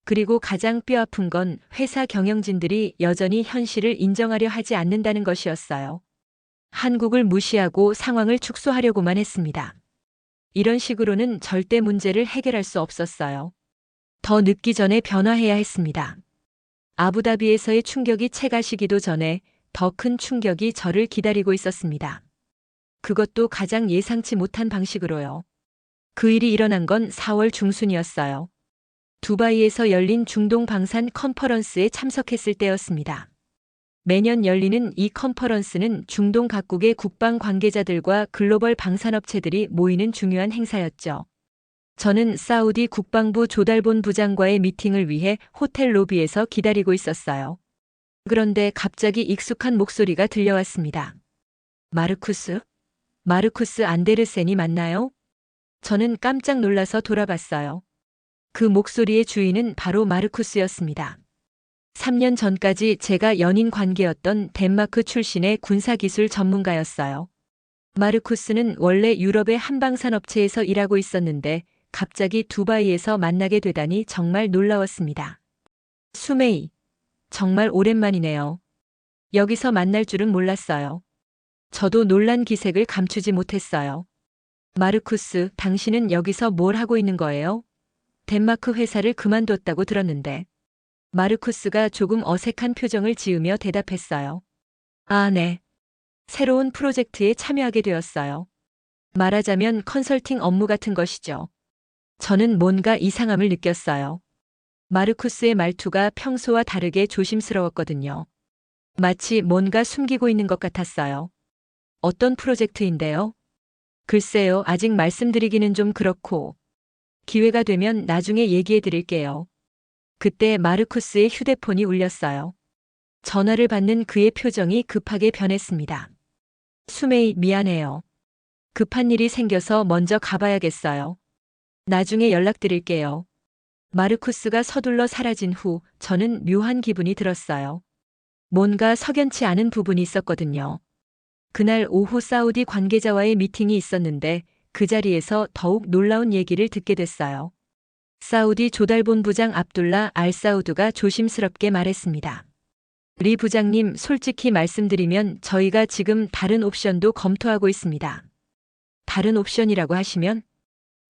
S1: 그리고 가장 뼈아픈 건 회사 경영진들이 여전히 현실을 인정하려 하지 않는다는 것이었어요. 한국을 무시하고 상황을 축소하려고만 했습니다. 이런 식으로는 절대 문제를 해결할 수 없었어요. 더 늦기 전에 변화해야 했습니다. 아부다비에서의 충격이 채가 시기도 전에 더 큰 충격이 저를 기다리고 있었습니다. 그것도 가장 예상치 못한 방식으로요. 그 일이 일어난 건 4월 중순이었어요. 두바이에서 열린 중동 방산 컨퍼런스에 참석했을 때였습니다. 매년 열리는 이 컨퍼런스는 중동 각국의 국방 관계자들과 글로벌 방산업체들이 모이는 중요한 행사였죠. 저는 사우디 국방부 조달본 부장과의 미팅을 위해 호텔 로비에서 기다리고 있었어요. 그런데 갑자기 익숙한 목소리가 들려왔습니다. 마르쿠스 안데르센이 맞나요? 저는 깜짝 놀라서 돌아봤어요. 그 목소리의 주인은 바로 마르쿠스였습니다. 3년 전까지 제가 연인 관계였던 덴마크 출신의 군사기술 전문가였어요. 마르쿠스는 원래 유럽의 한방산업체에서 일하고 있었는데 갑자기 두바이에서 만나게 되다니 정말 놀라웠습니다. 수메이, 정말 오랜만이네요. 여기서 만날 줄은 몰랐어요. 저도 놀란 기색을 감추지 못했어요. 마르쿠스, 당신은 여기서 뭘 하고 있는 거예요? 덴마크 회사를 그만뒀다고 들었는데. 마르쿠스가 조금 어색한 표정을 지으며 대답했어요. 아, 네. 새로운 프로젝트에 참여하게 되었어요. 말하자면 컨설팅 업무 같은 것이죠. 저는 뭔가 이상함을 느꼈어요. 마르쿠스의 말투가 평소와 다르게 조심스러웠거든요. 마치 뭔가 숨기고 있는 것 같았어요. 어떤 프로젝트인데요? 글쎄요, 아직 말씀드리기는 좀 그렇고. 기회가 되면 나중에 얘기해 드릴게요. 그때 마르쿠스의 휴대폰이 울렸어요. 전화를 받는 그의 표정이 급하게 변했습니다. 수메이, 미안해요. 급한 일이 생겨서 먼저 가봐야겠어요. 나중에 연락드릴게요. 마르쿠스가 서둘러 사라진 후 저는 묘한 기분이 들었어요. 뭔가 석연치 않은 부분이 있었거든요. 그날 오후 사우디 관계자와의 미팅이 있었는데 그 자리에서 더욱 놀라운 얘기를 듣게 됐어요. 사우디 조달본 부장 압둘라 알 사우드가 조심스럽게 말했습니다. 리 부장님, 솔직히 말씀드리면 저희가 지금 다른 옵션도 검토하고 있습니다. 다른 옵션이라고 하시면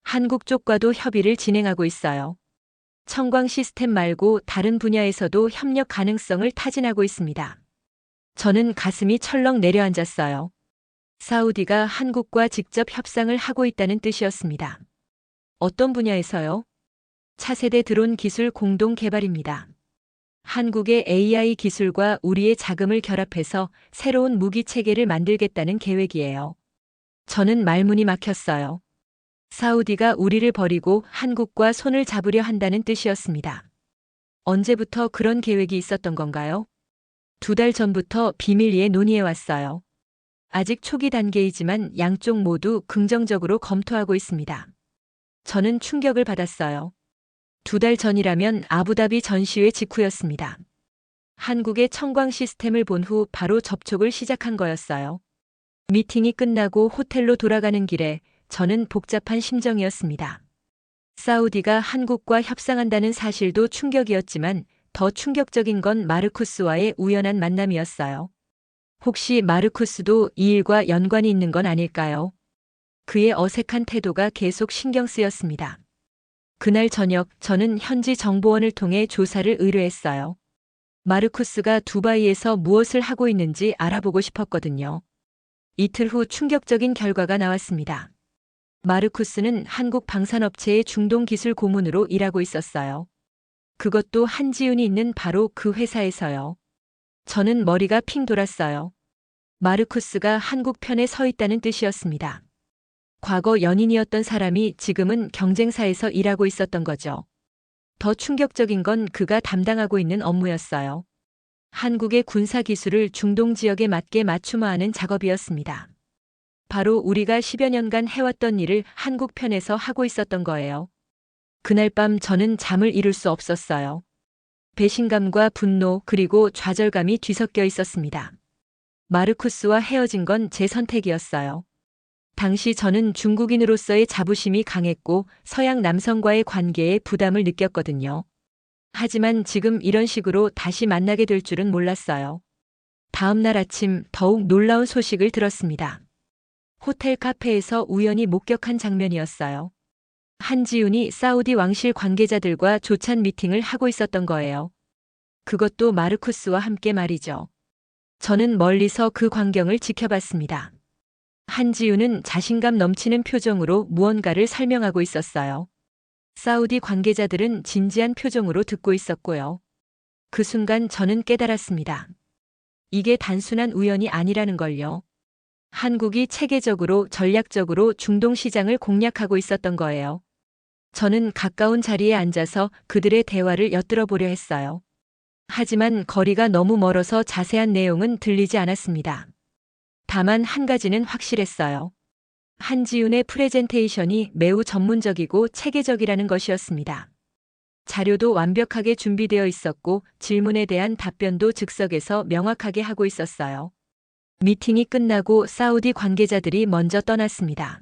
S1: 한국 쪽과도 협의를 진행하고 있어요. 청광 시스템 말고 다른 분야에서도 협력 가능성을 타진하고 있습니다. 저는 가슴이 철렁 내려앉았어요. 사우디가 한국과 직접 협상을 하고 있다는 뜻이었습니다. 어떤 분야에서요? 차세대 드론 기술 공동 개발입니다. 한국의 AI 기술과 우리의 자금을 결합해서 새로운 무기 체계를 만들겠다는 계획이에요. 저는 말문이 막혔어요. 사우디가 우리를 버리고 한국과 손을 잡으려 한다는 뜻이었습니다. 언제부터 그런 계획이 있었던 건가요? 2달 전부터 비밀리에 논의해 왔어요. 아직 초기 단계이지만 양쪽 모두 긍정적으로 검토하고 있습니다. 저는 충격을 받았어요. 2달 전이라면 아부다비 전시회 직후였습니다. 한국의 청광 시스템을 본 후 바로 접촉을 시작한 거였어요. 미팅이 끝나고 호텔로 돌아가는 길에 저는 복잡한 심정이었습니다. 사우디가 한국과 협상한다는 사실도 충격이었지만 더 충격적인 건 마르쿠스와의 우연한 만남이었어요. 혹시 마르쿠스도 이 일과 연관이 있는 건 아닐까요? 그의 어색한 태도가 계속 신경 쓰였습니다. 그날 저녁 저는 현지 정보원을 통해 조사를 의뢰했어요. 마르쿠스가 두바이에서 무엇을 하고 있는지 알아보고 싶었거든요. 이틀 후 충격적인 결과가 나왔습니다. 마르쿠스는 한국 방산업체의 중동 기술 고문으로 일하고 있었어요. 그것도 한지훈이 있는 바로 그 회사에서요. 저는 머리가 핑 돌았어요. 마르쿠스가 한국 편에 서 있다는 뜻이었습니다. 과거 연인이었던 사람이 지금은 경쟁사에서 일하고 있었던 거죠. 더 충격적인 건 그가 담당하고 있는 업무였어요. 한국의 군사 기술을 중동 지역에 맞게 맞춤화하는 작업이었습니다. 바로 우리가 10여 년간 해왔던 일을 한국 편에서 하고 있었던 거예요. 그날 밤 저는 잠을 이룰 수 없었어요. 배신감과 분노 그리고 좌절감이 뒤섞여 있었습니다. 마르쿠스와 헤어진 건 제 선택이었어요. 당시 저는 중국인으로서의 자부심이 강했고 서양 남성과의 관계에 부담을 느꼈거든요. 하지만 지금 이런 식으로 다시 만나게 될 줄은 몰랐어요. 다음 날 아침 더욱 놀라운 소식을 들었습니다. 호텔 카페에서 우연히 목격한 장면이었어요. 한지훈이 사우디 왕실 관계자들과 조찬 미팅을 하고 있었던 거예요. 그것도 마르쿠스와 함께 말이죠. 저는 멀리서 그 광경을 지켜봤습니다. 한지훈은 자신감 넘치는 표정으로 무언가를 설명하고 있었어요. 사우디 관계자들은 진지한 표정으로 듣고 있었고요. 그 순간 저는 깨달았습니다. 이게 단순한 우연이 아니라는 걸요. 한국이 체계적으로 전략적으로 중동 시장을 공략하고 있었던 거예요. 저는 가까운 자리에 앉아서 그들의 대화를 엿들어 보려 했어요. 하지만 거리가 너무 멀어서 자세한 내용은 들리지 않았습니다. 다만 한 가지는 확실했어요. 한지훈의 프레젠테이션이 매우 전문적이고 체계적이라는 것이었습니다. 자료도 완벽하게 준비되어 있었고 질문에 대한 답변도 즉석에서 명확하게 하고 있었어요. 미팅이 끝나고 사우디 관계자들이 먼저 떠났습니다.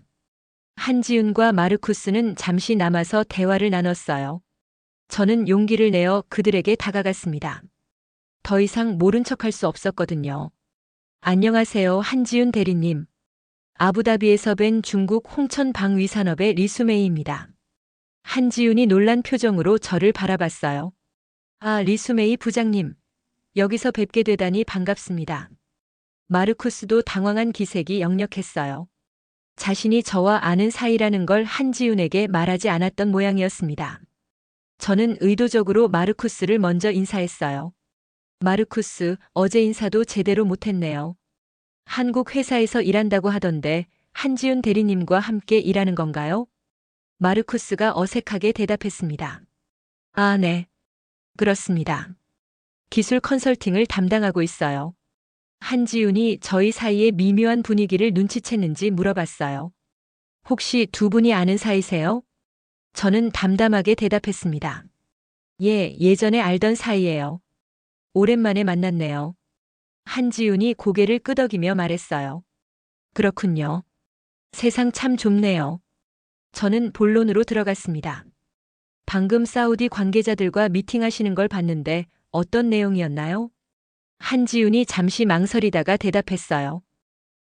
S1: 한지훈과 마르쿠스는 잠시 남아서 대화를 나눴어요. 저는 용기를 내어 그들에게 다가갔습니다. 더 이상 모른 척할 수 없었거든요. 안녕하세요, 한지훈 대리님. 아부다비에서 뵌 중국 홍천 방위산업의 리수메이입니다. 한지훈이 놀란 표정으로 저를 바라봤어요. 아, 리수메이 부장님. 여기서 뵙게 되다니 반갑습니다. 마르쿠스도 당황한 기색이 역력했어요. 자신이 저와 아는 사이라는 걸 한지훈에게 말하지 않았던 모양이었습니다. 저는 의도적으로 마르쿠스를 먼저 인사했어요. 마르쿠스, 어제 인사도 제대로 못했네요. 한국 회사에서 일한다고 하던데 한지훈 대리님과 함께 일하는 건가요? 마르쿠스가 어색하게 대답했습니다. 아, 네. 그렇습니다. 기술 컨설팅을 담당하고 있어요. 한지훈이 저희 사이의 미묘한 분위기를 눈치챘는지 물어봤어요. 혹시 두 분이 아는 사이세요? 저는 담담하게 대답했습니다. 예, 예전에 알던 사이예요. 오랜만에 만났네요. 한지훈이 고개를 끄덕이며 말했어요. 그렇군요. 세상 참 좁네요. 저는 본론으로 들어갔습니다. 방금 사우디 관계자들과 미팅하시는 걸 봤는데 어떤 내용이었나요? 한지윤이 잠시 망설이다가 대답했어요.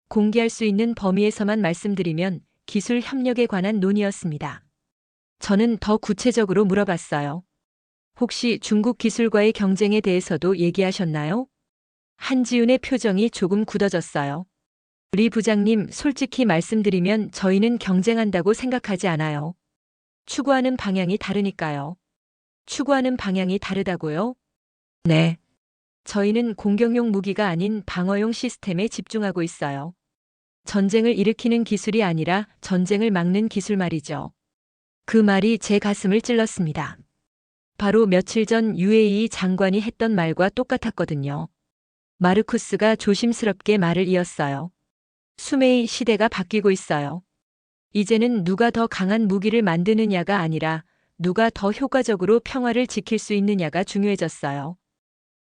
S1: 공개할 수 있는 범위에서만 말씀드리면 기술 협력에 관한 논의였습니다. 저는 더 구체적으로 물어봤어요. 혹시 중국 기술과의 경쟁에 대해서도 얘기하셨나요? 한지윤의 표정이 조금 굳어졌어요. 리 부장님, 솔직히 말씀드리면 저희는 경쟁한다고 생각하지 않아요. 추구하는 방향이 다르니까요. 추구하는 방향이 다르다고요? 네. 저희는 공격용 무기가 아닌 방어용 시스템에 집중하고 있어요. 전쟁을 일으키는 기술이 아니라 전쟁을 막는 기술 말이죠. 그 말이 제 가슴을 찔렀습니다. 바로 며칠 전 UAE 장관이 했던 말과 똑같았거든요. 마르쿠스가 조심스럽게 말을 이었어요. 수메이 시대가 바뀌고 있어요. 이제는 누가 더 강한 무기를 만드느냐가 아니라 누가 더 효과적으로 평화를 지킬 수 있느냐가 중요해졌어요.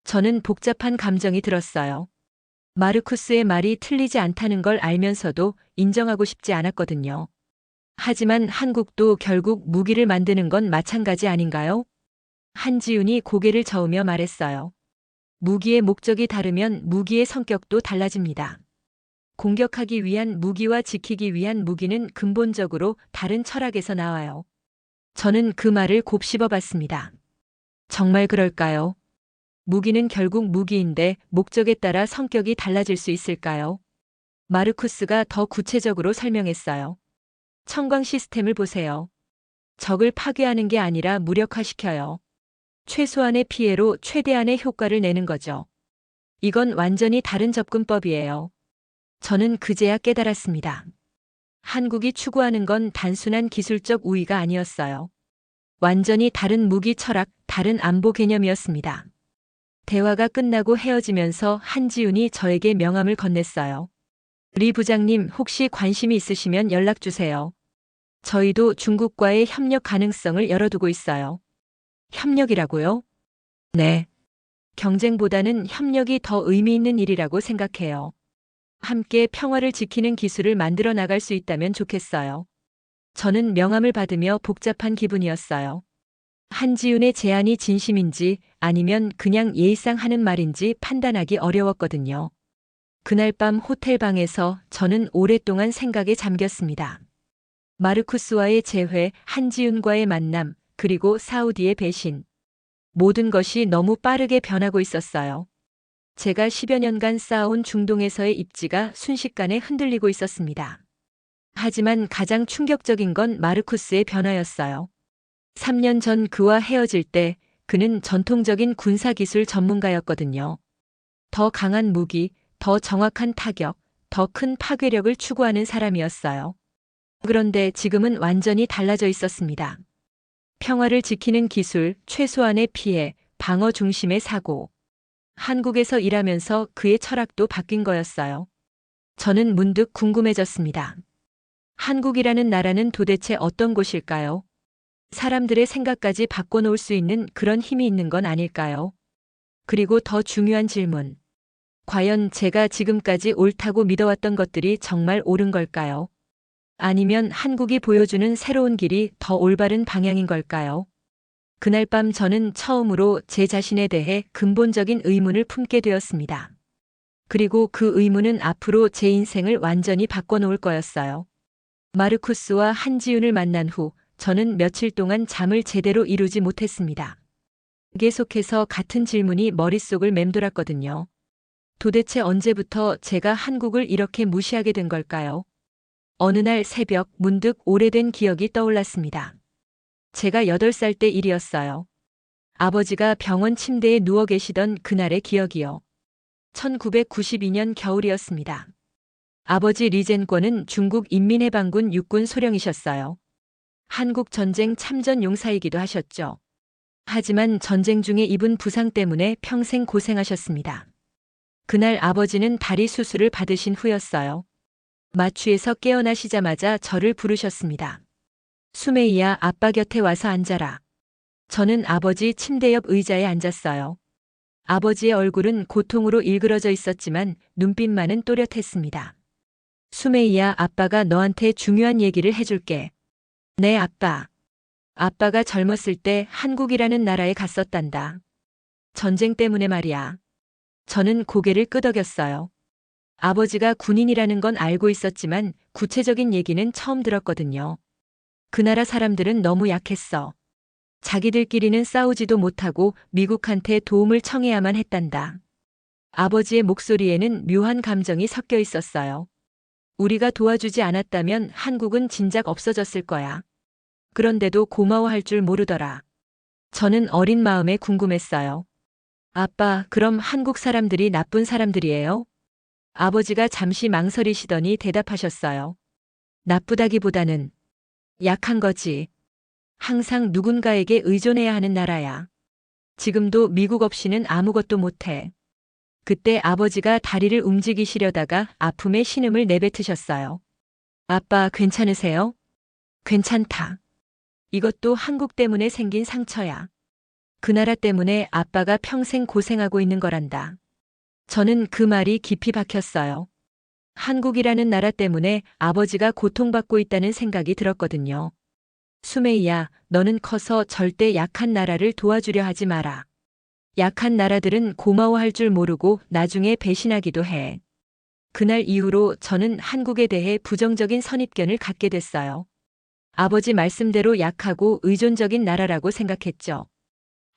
S1: 저는 복잡한 감정이 들었어요. 마르쿠스의 말이 틀리지 않다는 걸 알면서도 인정하고 싶지 않았거든요. 하지만 한국도 결국 무기를 만드는 건 마찬가지 아닌가요? 한지윤이 고개를 저으며 말했어요. 무기의 목적이 다르면 무기의 성격도 달라집니다. 공격하기 위한 무기와 지키기 위한 무기는 근본적으로 다른 철학에서 나와요. 저는 그 말을 곱씹어 봤습니다. 정말 그럴까요? 무기는 결국 무기인데 목적에 따라 성격이 달라질 수 있을까요? 마르쿠스가 더 구체적으로 설명했어요. 청광 시스템을 보세요. 적을 파괴하는 게 아니라 무력화시켜요. 최소한의 피해로 최대한의 효과를 내는 거죠. 이건 완전히 다른 접근법이에요. 저는 그제야 깨달았습니다. 한국이 추구하는 건 단순한 기술적 우위가 아니었어요. 완전히 다른 무기 철학, 다른 안보 개념이었습니다. 대화가 끝나고 헤어지면서 한지윤이 저에게 명함을 건넸어요. 리 부장님, 혹시 관심이 있으시면 연락 주세요. 저희도 중국과의 협력 가능성을 열어두고 있어요. 협력이라고요? 네. 경쟁보다는 협력이 더 의미 있는 일이라고 생각해요. 함께 평화를 지키는 기술을 만들어 나갈 수 있다면 좋겠어요. 저는 명함을 받으며 복잡한 기분이었어요. 한지윤의 제안이 진심인지 아니면 그냥 예의상 하는 말인지 판단하기 어려웠거든요. 그날 밤 호텔 방에서 저는 오랫동안 생각에 잠겼습니다. 마르쿠스와의 재회, 한지윤과의 만남, 그리고 사우디의 배신. 모든 것이 너무 빠르게 변하고 있었어요. 제가 10여 년간 쌓아온 중동에서의 입지가 순식간에 흔들리고 있었습니다. 하지만 가장 충격적인 건 마르쿠스의 변화였어요. 3년 전 그와 헤어질 때 그는 전통적인 군사기술 전문가였거든요. 더 강한 무기, 더 정확한 타격, 더 큰 파괴력을 추구하는 사람이었어요. 그런데 지금은 완전히 달라져 있었습니다. 평화를 지키는 기술, 최소한의 피해, 방어 중심의 사고. 한국에서 일하면서 그의 철학도 바뀐 거였어요. 저는 문득 궁금해졌습니다. 한국이라는 나라는 도대체 어떤 곳일까요? 사람들의 생각까지 바꿔놓을 수 있는 그런 힘이 있는 건 아닐까요? 그리고 더 중요한 질문. 과연 제가 지금까지 옳다고 믿어왔던 것들이 정말 옳은 걸까요? 아니면 한국이 보여주는 새로운 길이 더 올바른 방향인 걸까요? 그날 밤 저는 처음으로 제 자신에 대해 근본적인 의문을 품게 되었습니다. 그리고 그 의문은 앞으로 제 인생을 완전히 바꿔놓을 거였어요. 마르쿠스와 한지윤을 만난 후 저는 며칠 동안 잠을 제대로 이루지 못했습니다. 계속해서 같은 질문이 머릿속을 맴돌았거든요. 도대체 언제부터 제가 한국을 이렇게 무시하게 된 걸까요? 어느 날 새벽 문득 오래된 기억이 떠올랐습니다. 제가 8살 때 일이었어요. 아버지가 병원 침대에 누워 계시던 그날의 기억이요. 1992년 겨울이었습니다. 아버지 리젠권은 중국 인민해방군 육군 소령이셨어요. 한국 전쟁 참전 용사이기도 하셨죠. 하지만 전쟁 중에 입은 부상 때문에 평생 고생하셨습니다. 그날 아버지는 다리 수술을 받으신 후였어요. 마취에서 깨어나시자마자 저를 부르셨습니다. 수메이야, 아빠 곁에 와서 앉아라. 저는 아버지 침대 옆 의자에 앉았어요. 아버지의 얼굴은 고통으로 일그러져 있었지만 눈빛만은 또렷했습니다. 수메이야, 아빠가 너한테 중요한 얘기를 해줄게. 네, 아빠. 아빠가 젊었을 때 한국이라는 나라에 갔었단다. 전쟁 때문에 말이야. 저는 고개를 끄덕였어요. 아버지가 군인이라는 건 알고 있었지만 구체적인 얘기는 처음 들었거든요. 그 나라 사람들은 너무 약했어. 자기들끼리는 싸우지도 못하고 미국한테 도움을 청해야만 했단다. 아버지의 목소리에는 묘한 감정이 섞여 있었어요. 우리가 도와주지 않았다면 한국은 진작 없어졌을 거야. 그런데도 고마워할 줄 모르더라. 저는 어린 마음에 궁금했어요. 아빠, 그럼 한국 사람들이 나쁜 사람들이에요? 아버지가 잠시 망설이시더니 대답하셨어요. 나쁘다기보다는 약한 거지. 항상 누군가에게 의존해야 하는 나라야. 지금도 미국 없이는 아무것도 못해. 그때 아버지가 다리를 움직이시려다가 아픔의 신음을 내뱉으셨어요. 아빠, 괜찮으세요? 괜찮다. 이것도 한국 때문에 생긴 상처야. 그 나라 때문에 아빠가 평생 고생하고 있는 거란다. 저는 그 말이 깊이 박혔어요. 한국이라는 나라 때문에 아버지가 고통받고 있다는 생각이 들었거든요. 수메이야, 너는 커서 절대 약한 나라를 도와주려 하지 마라. 약한 나라들은 고마워할 줄 모르고 나중에 배신하기도 해. 그날 이후로 저는 한국에 대해 부정적인 선입견을 갖게 됐어요. 아버지 말씀대로 약하고 의존적인 나라라고 생각했죠.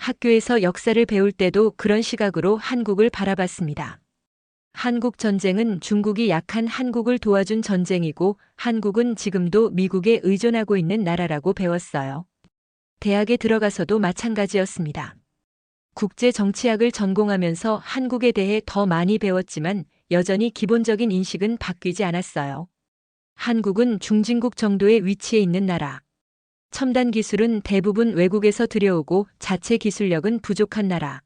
S1: 학교에서 역사를 배울 때도 그런 시각으로 한국을 바라봤습니다. 한국 전쟁은 중국이 약한 한국을 도와준 전쟁이고 한국은 지금도 미국에 의존하고 있는 나라라고 배웠어요. 대학에 들어가서도 마찬가지였습니다. 국제 정치학을 전공하면서 한국에 대해 더 많이 배웠지만 여전히 기본적인 인식은 바뀌지 않았어요. 한국은 중진국 정도의 위치에 있는 나라. 첨단 기술은 대부분 외국에서 들여오고 자체 기술력은 부족한 나라.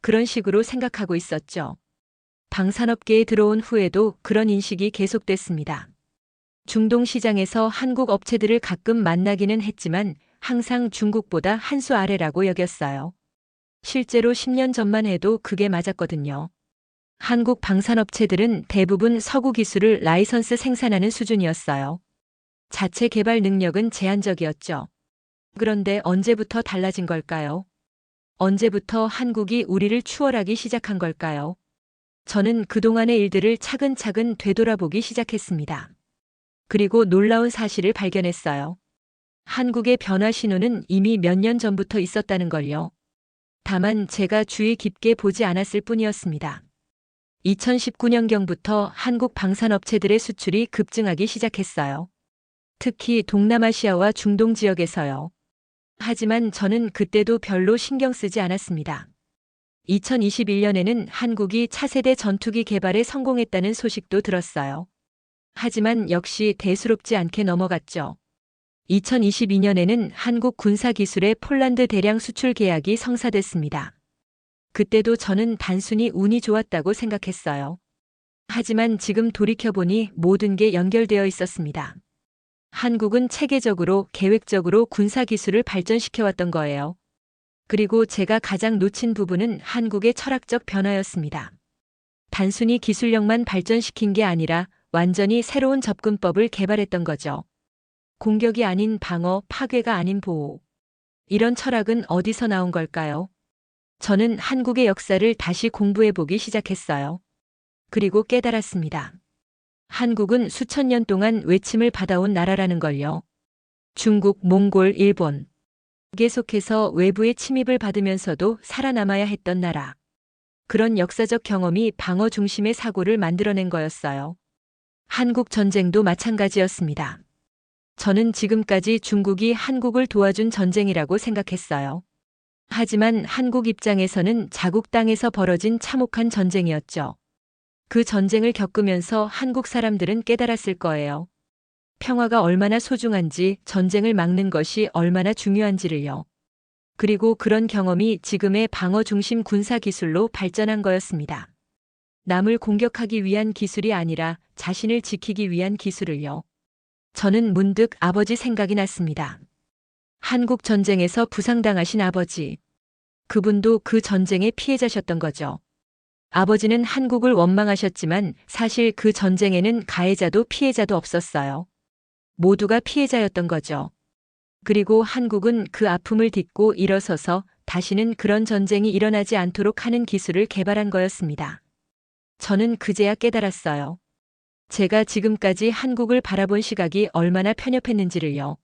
S1: 그런 식으로 생각하고 있었죠. 방산업계에 들어온 후에도 그런 인식이 계속됐습니다. 중동 시장에서 한국 업체들을 가끔 만나기는 했지만 항상 중국보다 한 수 아래라고 여겼어요. 실제로 10년 전만 해도 그게 맞았거든요. 한국 방산업체들은 대부분 서구 기술을 라이선스 생산하는 수준이었어요. 자체 개발 능력은 제한적이었죠. 그런데 언제부터 달라진 걸까요? 언제부터 한국이 우리를 추월하기 시작한 걸까요? 저는 그동안의 일들을 차근차근 되돌아보기 시작했습니다. 그리고 놀라운 사실을 발견했어요. 한국의 변화 신호는 이미 몇 년 전부터 있었다는 걸요. 다만 제가 주의 깊게 보지 않았을 뿐이었습니다. 2019년경부터 한국 방산업체들의 수출이 급증하기 시작했어요. 특히 동남아시아와 중동 지역에서요. 하지만 저는 그때도 별로 신경 쓰지 않았습니다. 2021년에는 한국이 차세대 전투기 개발에 성공했다는 소식도 들었어요. 하지만 역시 대수롭지 않게 넘어갔죠. 2022년에는 한국 군사기술의 폴란드 대량 수출 계약이 성사됐습니다. 그때도 저는 단순히 운이 좋았다고 생각했어요. 하지만 지금 돌이켜보니 모든 게 연결되어 있었습니다. 한국은 체계적으로 계획적으로 군사기술을 발전시켜왔던 거예요. 그리고 제가 가장 놓친 부분은 한국의 철학적 변화였습니다. 단순히 기술력만 발전시킨 게 아니라 완전히 새로운 접근법을 개발했던 거죠. 공격이 아닌 방어, 파괴가 아닌 보호. 이런 철학은 어디서 나온 걸까요? 저는 한국의 역사를 다시 공부해보기 시작했어요. 그리고 깨달았습니다. 한국은 수천 년 동안 외침을 받아온 나라라는 걸요. 중국, 몽골, 일본. 계속해서 외부의 침입을 받으면서도 살아남아야 했던 나라. 그런 역사적 경험이 방어 중심의 사고를 만들어낸 거였어요. 한국 전쟁도 마찬가지였습니다. 저는 지금까지 중국이 한국을 도와준 전쟁이라고 생각했어요. 하지만 한국 입장에서는 자국 땅에서 벌어진 참혹한 전쟁이었죠. 그 전쟁을 겪으면서 한국 사람들은 깨달았을 거예요. 평화가 얼마나 소중한지, 전쟁을 막는 것이 얼마나 중요한지를요. 그리고 그런 경험이 지금의 방어 중심 군사 기술로 발전한 거였습니다. 남을 공격하기 위한 기술이 아니라 자신을 지키기 위한 기술을요. 저는 문득 아버지 생각이 났습니다. 한국 전쟁에서 부상당하신 아버지. 그분도 그 전쟁의 피해자셨던 거죠. 아버지는 한국을 원망하셨지만 사실 그 전쟁에는 가해자도 피해자도 없었어요. 모두가 피해자였던 거죠. 그리고 한국은 그 아픔을 딛고 일어서서 다시는 그런 전쟁이 일어나지 않도록 하는 기술을 개발한 거였습니다. 저는 그제야 깨달았어요. 제가 지금까지 한국을 바라본 시각이 얼마나 편협했는지를요.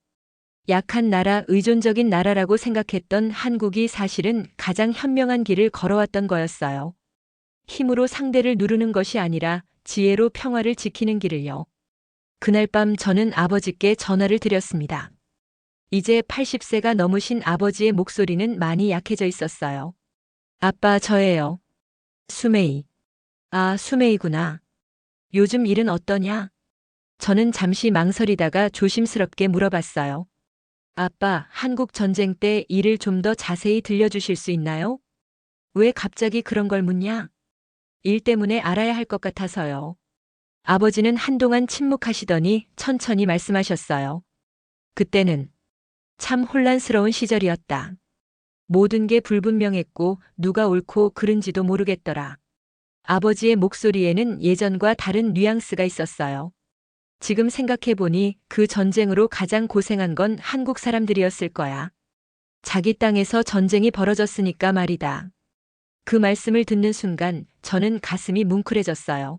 S1: 약한 나라, 의존적인 나라라고 생각했던 한국이 사실은 가장 현명한 길을 걸어왔던 거였어요. 힘으로 상대를 누르는 것이 아니라 지혜로 평화를 지키는 길을요. 그날 밤 저는 아버지께 전화를 드렸습니다. 이제 80세가 넘으신 아버지의 목소리는 많이 약해져 있었어요. 아빠, 저예요. 수메이. 아, 수메이구나. 요즘 일은 어떠냐? 저는 잠시 망설이다가 조심스럽게 물어봤어요. 아빠, 한국 전쟁 때 일을 좀 더 자세히 들려주실 수 있나요? 왜 갑자기 그런 걸 묻냐? 일 때문에 알아야 할 것 같아서요. 아버지는 한동안 침묵하시더니 천천히 말씀하셨어요. 그때는 참 혼란스러운 시절이었다. 모든 게 불분명했고 누가 옳고 그른지도 모르겠더라. 아버지의 목소리에는 예전과 다른 뉘앙스가 있었어요. 지금 생각해보니 그 전쟁으로 가장 고생한 건 한국 사람들이었을 거야. 자기 땅에서 전쟁이 벌어졌으니까 말이다. 그 말씀을 듣는 순간 저는 가슴이 뭉클해졌어요.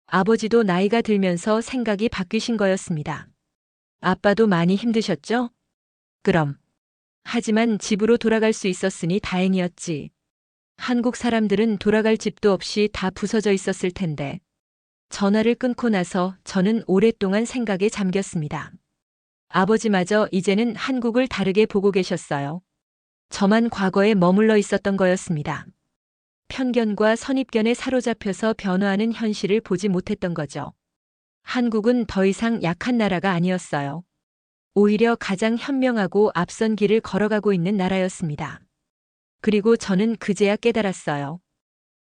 S1: 아버지도 나이가 들면서 생각이 바뀌신 거였습니다. 아빠도 많이 힘드셨죠? 그럼. 하지만 집으로 돌아갈 수 있었으니 다행이었지. 한국 사람들은 돌아갈 집도 없이 다 부서져 있었을 텐데. 전화를 끊고 나서 저는 오랫동안 생각에 잠겼습니다. 아버지마저 이제는 한국을 다르게 보고 계셨어요. 저만 과거에 머물러 있었던 거였습니다. 편견과 선입견에 사로잡혀서 변화하는 현실을 보지 못했던 거죠. 한국은 더 이상 약한 나라가 아니었어요. 오히려 가장 현명하고 앞선 길을 걸어가고 있는 나라였습니다. 그리고 저는 그제야 깨달았어요.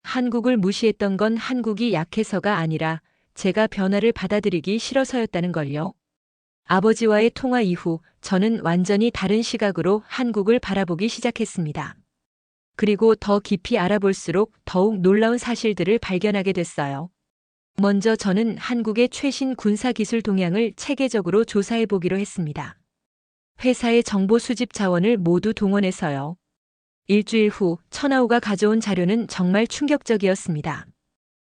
S1: 한국을 무시했던 건 한국이 약해서가 아니라 제가 변화를 받아들이기 싫어서였다는 걸요. 아버지와의 통화 이후 저는 완전히 다른 시각으로 한국을 바라보기 시작했습니다. 그리고 더 깊이 알아볼수록 더욱 놀라운 사실들을 발견하게 됐어요. 먼저 저는 한국의 최신 군사기술 동향을 체계적으로 조사해 보기로 했습니다. 회사의 정보 수집 자원을 모두 동원해서요. 일주일 후 천하우가 가져온 자료는 정말 충격적이었습니다.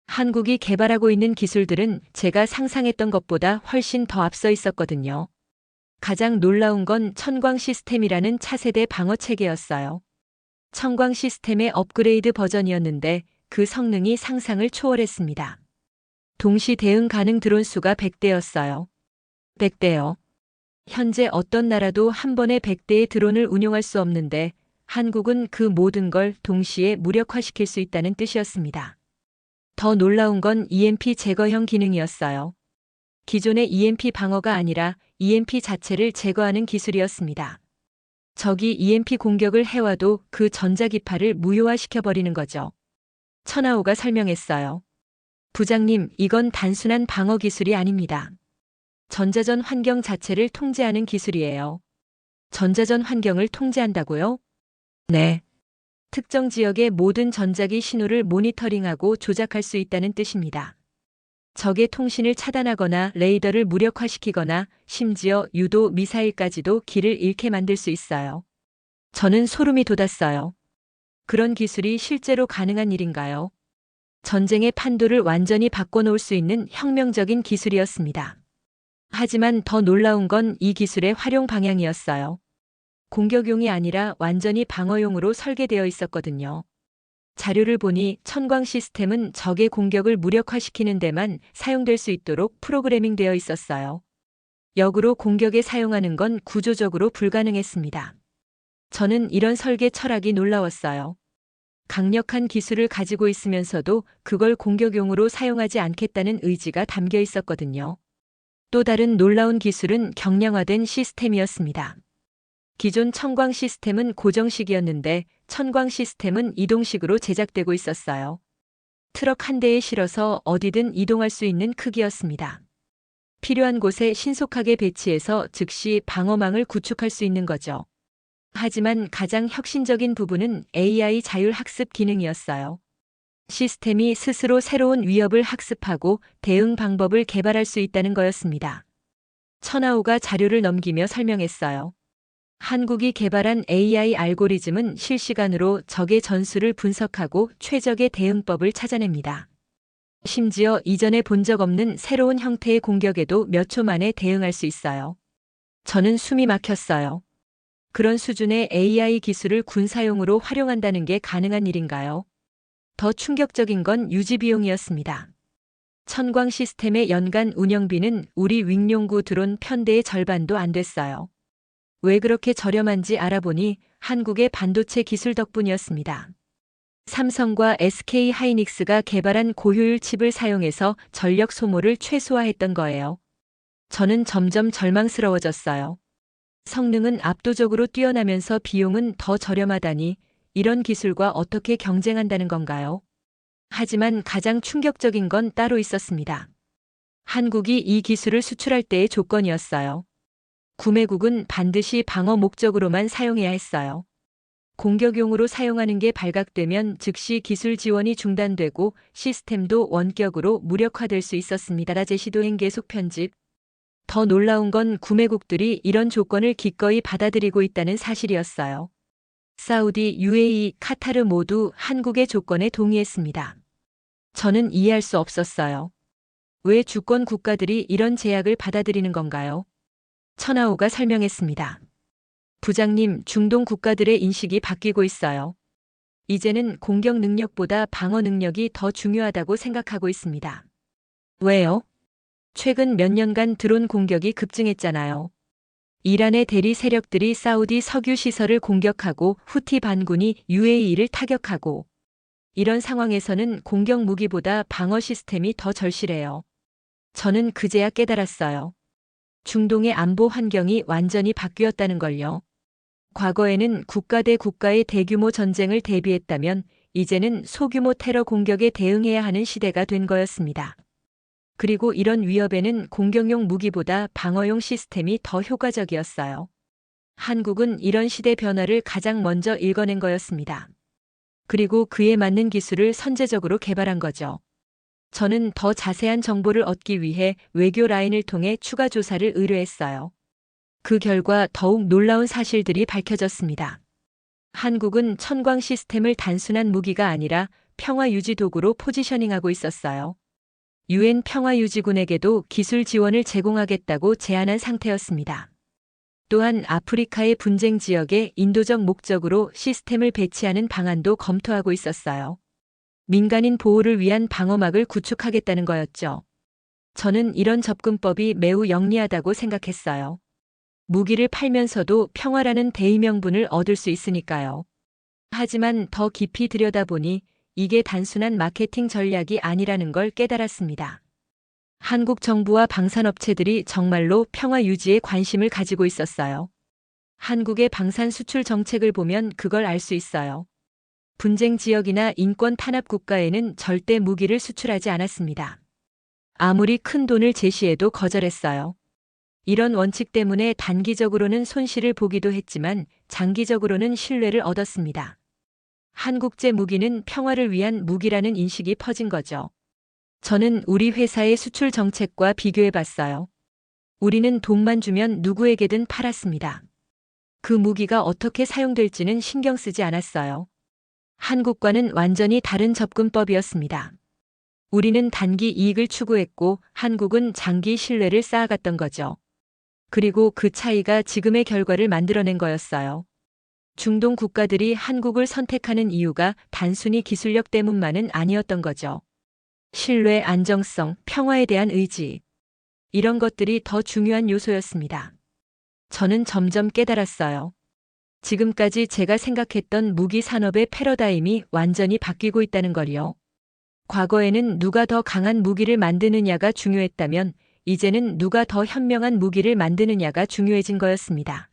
S1: 한국이 개발하고 있는 기술들은 제가 상상했던 것보다 훨씬 더 앞서 있었거든요. 가장 놀라운 건 천광 시스템이라는 차세대 방어 체계였어요. 천광 시스템의 업그레이드 버전이었는데 그 성능이 상상을 초월했습니다. 동시 대응 가능 드론 수가 100대였어요. 100대요. 현재 어떤 나라도 한 번에 100대의 드론을 운용할 수 없는데 한국은 그 모든 걸 동시에 무력화시킬 수 있다는 뜻이었습니다. 더 놀라운 건 EMP 제거형 기능이었어요. 기존의 EMP 방어가 아니라 EMP 자체를 제거하는 기술이었습니다. 적이 EMP 공격을 해와도 그 전자기파를 무효화시켜버리는 거죠. 천하우가 설명했어요. 부장님, 이건 단순한 방어 기술이 아닙니다. 전자전 환경 자체를 통제하는 기술이에요. 전자전 환경을 통제한다고요? 네. 특정 지역의 모든 전자기 신호를 모니터링하고 조작할 수 있다는 뜻입니다. 적의 통신을 차단하거나 레이더를 무력화시키거나 심지어 유도 미사일까지도 길을 잃게 만들 수 있어요. 저는 소름이 돋았어요. 그런 기술이 실제로 가능한 일인가요? 전쟁의 판도를 완전히 바꿔놓을 수 있는 혁명적인 기술이었습니다. 하지만 더 놀라운 건 이 기술의 활용 방향이었어요. 공격용이 아니라 완전히 방어용으로 설계되어 있었거든요. 자료를 보니 천광 시스템은 적의 공격을 무력화시키는 데만 사용될 수 있도록 프로그래밍되어 있었어요. 역으로 공격에 사용하는 건 구조적으로 불가능했습니다. 저는 이런 설계 철학이 놀라웠어요. 강력한 기술을 가지고 있으면서도 그걸 공격용으로 사용하지 않겠다는 의지가 담겨 있었거든요. 또 다른 놀라운 기술은 경량화된 시스템이었습니다. 기존 천광 시스템은 고정식이었는데 천광 시스템은 이동식으로 제작되고 있었어요. 트럭 한 대에 실어서 어디든 이동할 수 있는 크기였습니다. 필요한 곳에 신속하게 배치해서 즉시 방어망을 구축할 수 있는 거죠. 하지만 가장 혁신적인 부분은 AI 자율학습 기능이었어요. 시스템이 스스로 새로운 위협을 학습하고 대응 방법을 개발할 수 있다는 거였습니다. 천하우가 자료를 넘기며 설명했어요. 한국이 개발한 AI 알고리즘은 실시간으로 적의 전술을 분석하고 최적의 대응법을 찾아냅니다. 심지어 이전에 본 적 없는 새로운 형태의 공격에도 몇 초 만에 대응할 수 있어요. 저는 숨이 막혔어요. 그런 수준의 AI 기술을 군사용으로 활용한다는 게 가능한 일인가요? 더 충격적인 건 유지 비용이었습니다. 천광 시스템의 연간 운영비는 우리 윙룡구 드론 편대의 절반도 안 됐어요. 왜 그렇게 저렴한지 알아보니 한국의 반도체 기술 덕분이었습니다. 삼성과 SK 하이닉스가 개발한 고효율 칩을 사용해서 전력 소모를 최소화했던 거예요. 저는 점점 절망스러워졌어요. 성능은 압도적으로 뛰어나면서 비용은 더 저렴하다니 이런 기술과 어떻게 경쟁한다는 건가요? 하지만 가장 충격적인 건 따로 있었습니다. 한국이 이 기술을 수출할 때의 조건이었어요. 구매국은 반드시 방어 목적으로만 사용해야 했어요. 공격용으로 사용하는 게 발각되면 즉시 기술 지원이 중단되고 시스템도 원격으로 무력화될 수 있었습니다. 제시도행 계속 편집. 더 놀라운 건 구매국들이 이런 조건을 기꺼이 받아들이고 있다는 사실이었어요. 사우디, UAE, 카타르 모두 한국의 조건에 동의했습니다. 저는 이해할 수 없었어요. 왜 주권 국가들이 이런 제약을 받아들이는 건가요? 천하우가 설명했습니다. 부장님, 중동 국가들의 인식이 바뀌고 있어요. 이제는 공격 능력보다 방어 능력이 더 중요하다고 생각하고 있습니다. 왜요? 최근 몇 년간 드론 공격이 급증했잖아요. 이란의 대리 세력들이 사우디 석유 시설을 공격하고 후티 반군이 UAE를 타격하고 이런 상황에서는 공격 무기보다 방어 시스템이 더 절실해요. 저는 그제야 깨달았어요. 중동의 안보 환경이 완전히 바뀌었다는 걸요. 과거에는 국가 대 국가의 대규모 전쟁을 대비했다면 이제는 소규모 테러 공격에 대응해야 하는 시대가 된 거였습니다. 그리고 이런 위협에는 공격용 무기보다 방어용 시스템이 더 효과적이었어요. 한국은 이런 시대 변화를 가장 먼저 읽어낸 거였습니다. 그리고 그에 맞는 기술을 선제적으로 개발한 거죠. 저는 더 자세한 정보를 얻기 위해 외교 라인을 통해 추가 조사를 의뢰했어요. 그 결과 더욱 놀라운 사실들이 밝혀졌습니다. 한국은 천광 시스템을 단순한 무기가 아니라 평화 유지 도구로 포지셔닝하고 있었어요. UN 평화유지군에게도 기술 지원을 제공하겠다고 제안한 상태였습니다. 또한 아프리카의 분쟁 지역에 인도적 목적으로 시스템을 배치하는 방안도 검토하고 있었어요. 민간인 보호를 위한 방어막을 구축하겠다는 거였죠. 저는 이런 접근법이 매우 영리하다고 생각했어요. 무기를 팔면서도 평화라는 대의명분을 얻을 수 있으니까요. 하지만 더 깊이 들여다보니 이게 단순한 마케팅 전략이 아니라는 걸 깨달았습니다. 한국 정부와 방산업체들이 정말로 평화 유지에 관심을 가지고 있었어요. 한국의 방산 수출 정책을 보면 그걸 알 수 있어요. 분쟁 지역이나 인권 탄압 국가에는 절대 무기를 수출하지 않았습니다. 아무리 큰 돈을 제시해도 거절했어요. 이런 원칙 때문에 단기적으로는 손실을 보기도 했지만 장기적으로는 신뢰를 얻었습니다. 한국제 무기는 평화를 위한 무기라는 인식이 퍼진 거죠. 저는 우리 회사의 수출 정책과 비교해 봤어요. 우리는 돈만 주면 누구에게든 팔았습니다. 그 무기가 어떻게 사용될지는 신경 쓰지 않았어요. 한국과는 완전히 다른 접근법이었습니다. 우리는 단기 이익을 추구했고 한국은 장기 신뢰를 쌓아갔던 거죠. 그리고 그 차이가 지금의 결과를 만들어낸 거였어요. 중동 국가들이 한국을 선택하는 이유가 단순히 기술력 때문만은 아니었던 거죠. 신뢰, 안정성, 평화에 대한 의지. 이런 것들이 더 중요한 요소였습니다. 저는 점점 깨달았어요. 지금까지 제가 생각했던 무기 산업의 패러다임이 완전히 바뀌고 있다는 걸요. 과거에는 누가 더 강한 무기를 만드느냐가 중요했다면 이제는 누가 더 현명한 무기를 만드느냐가 중요해진 거였습니다.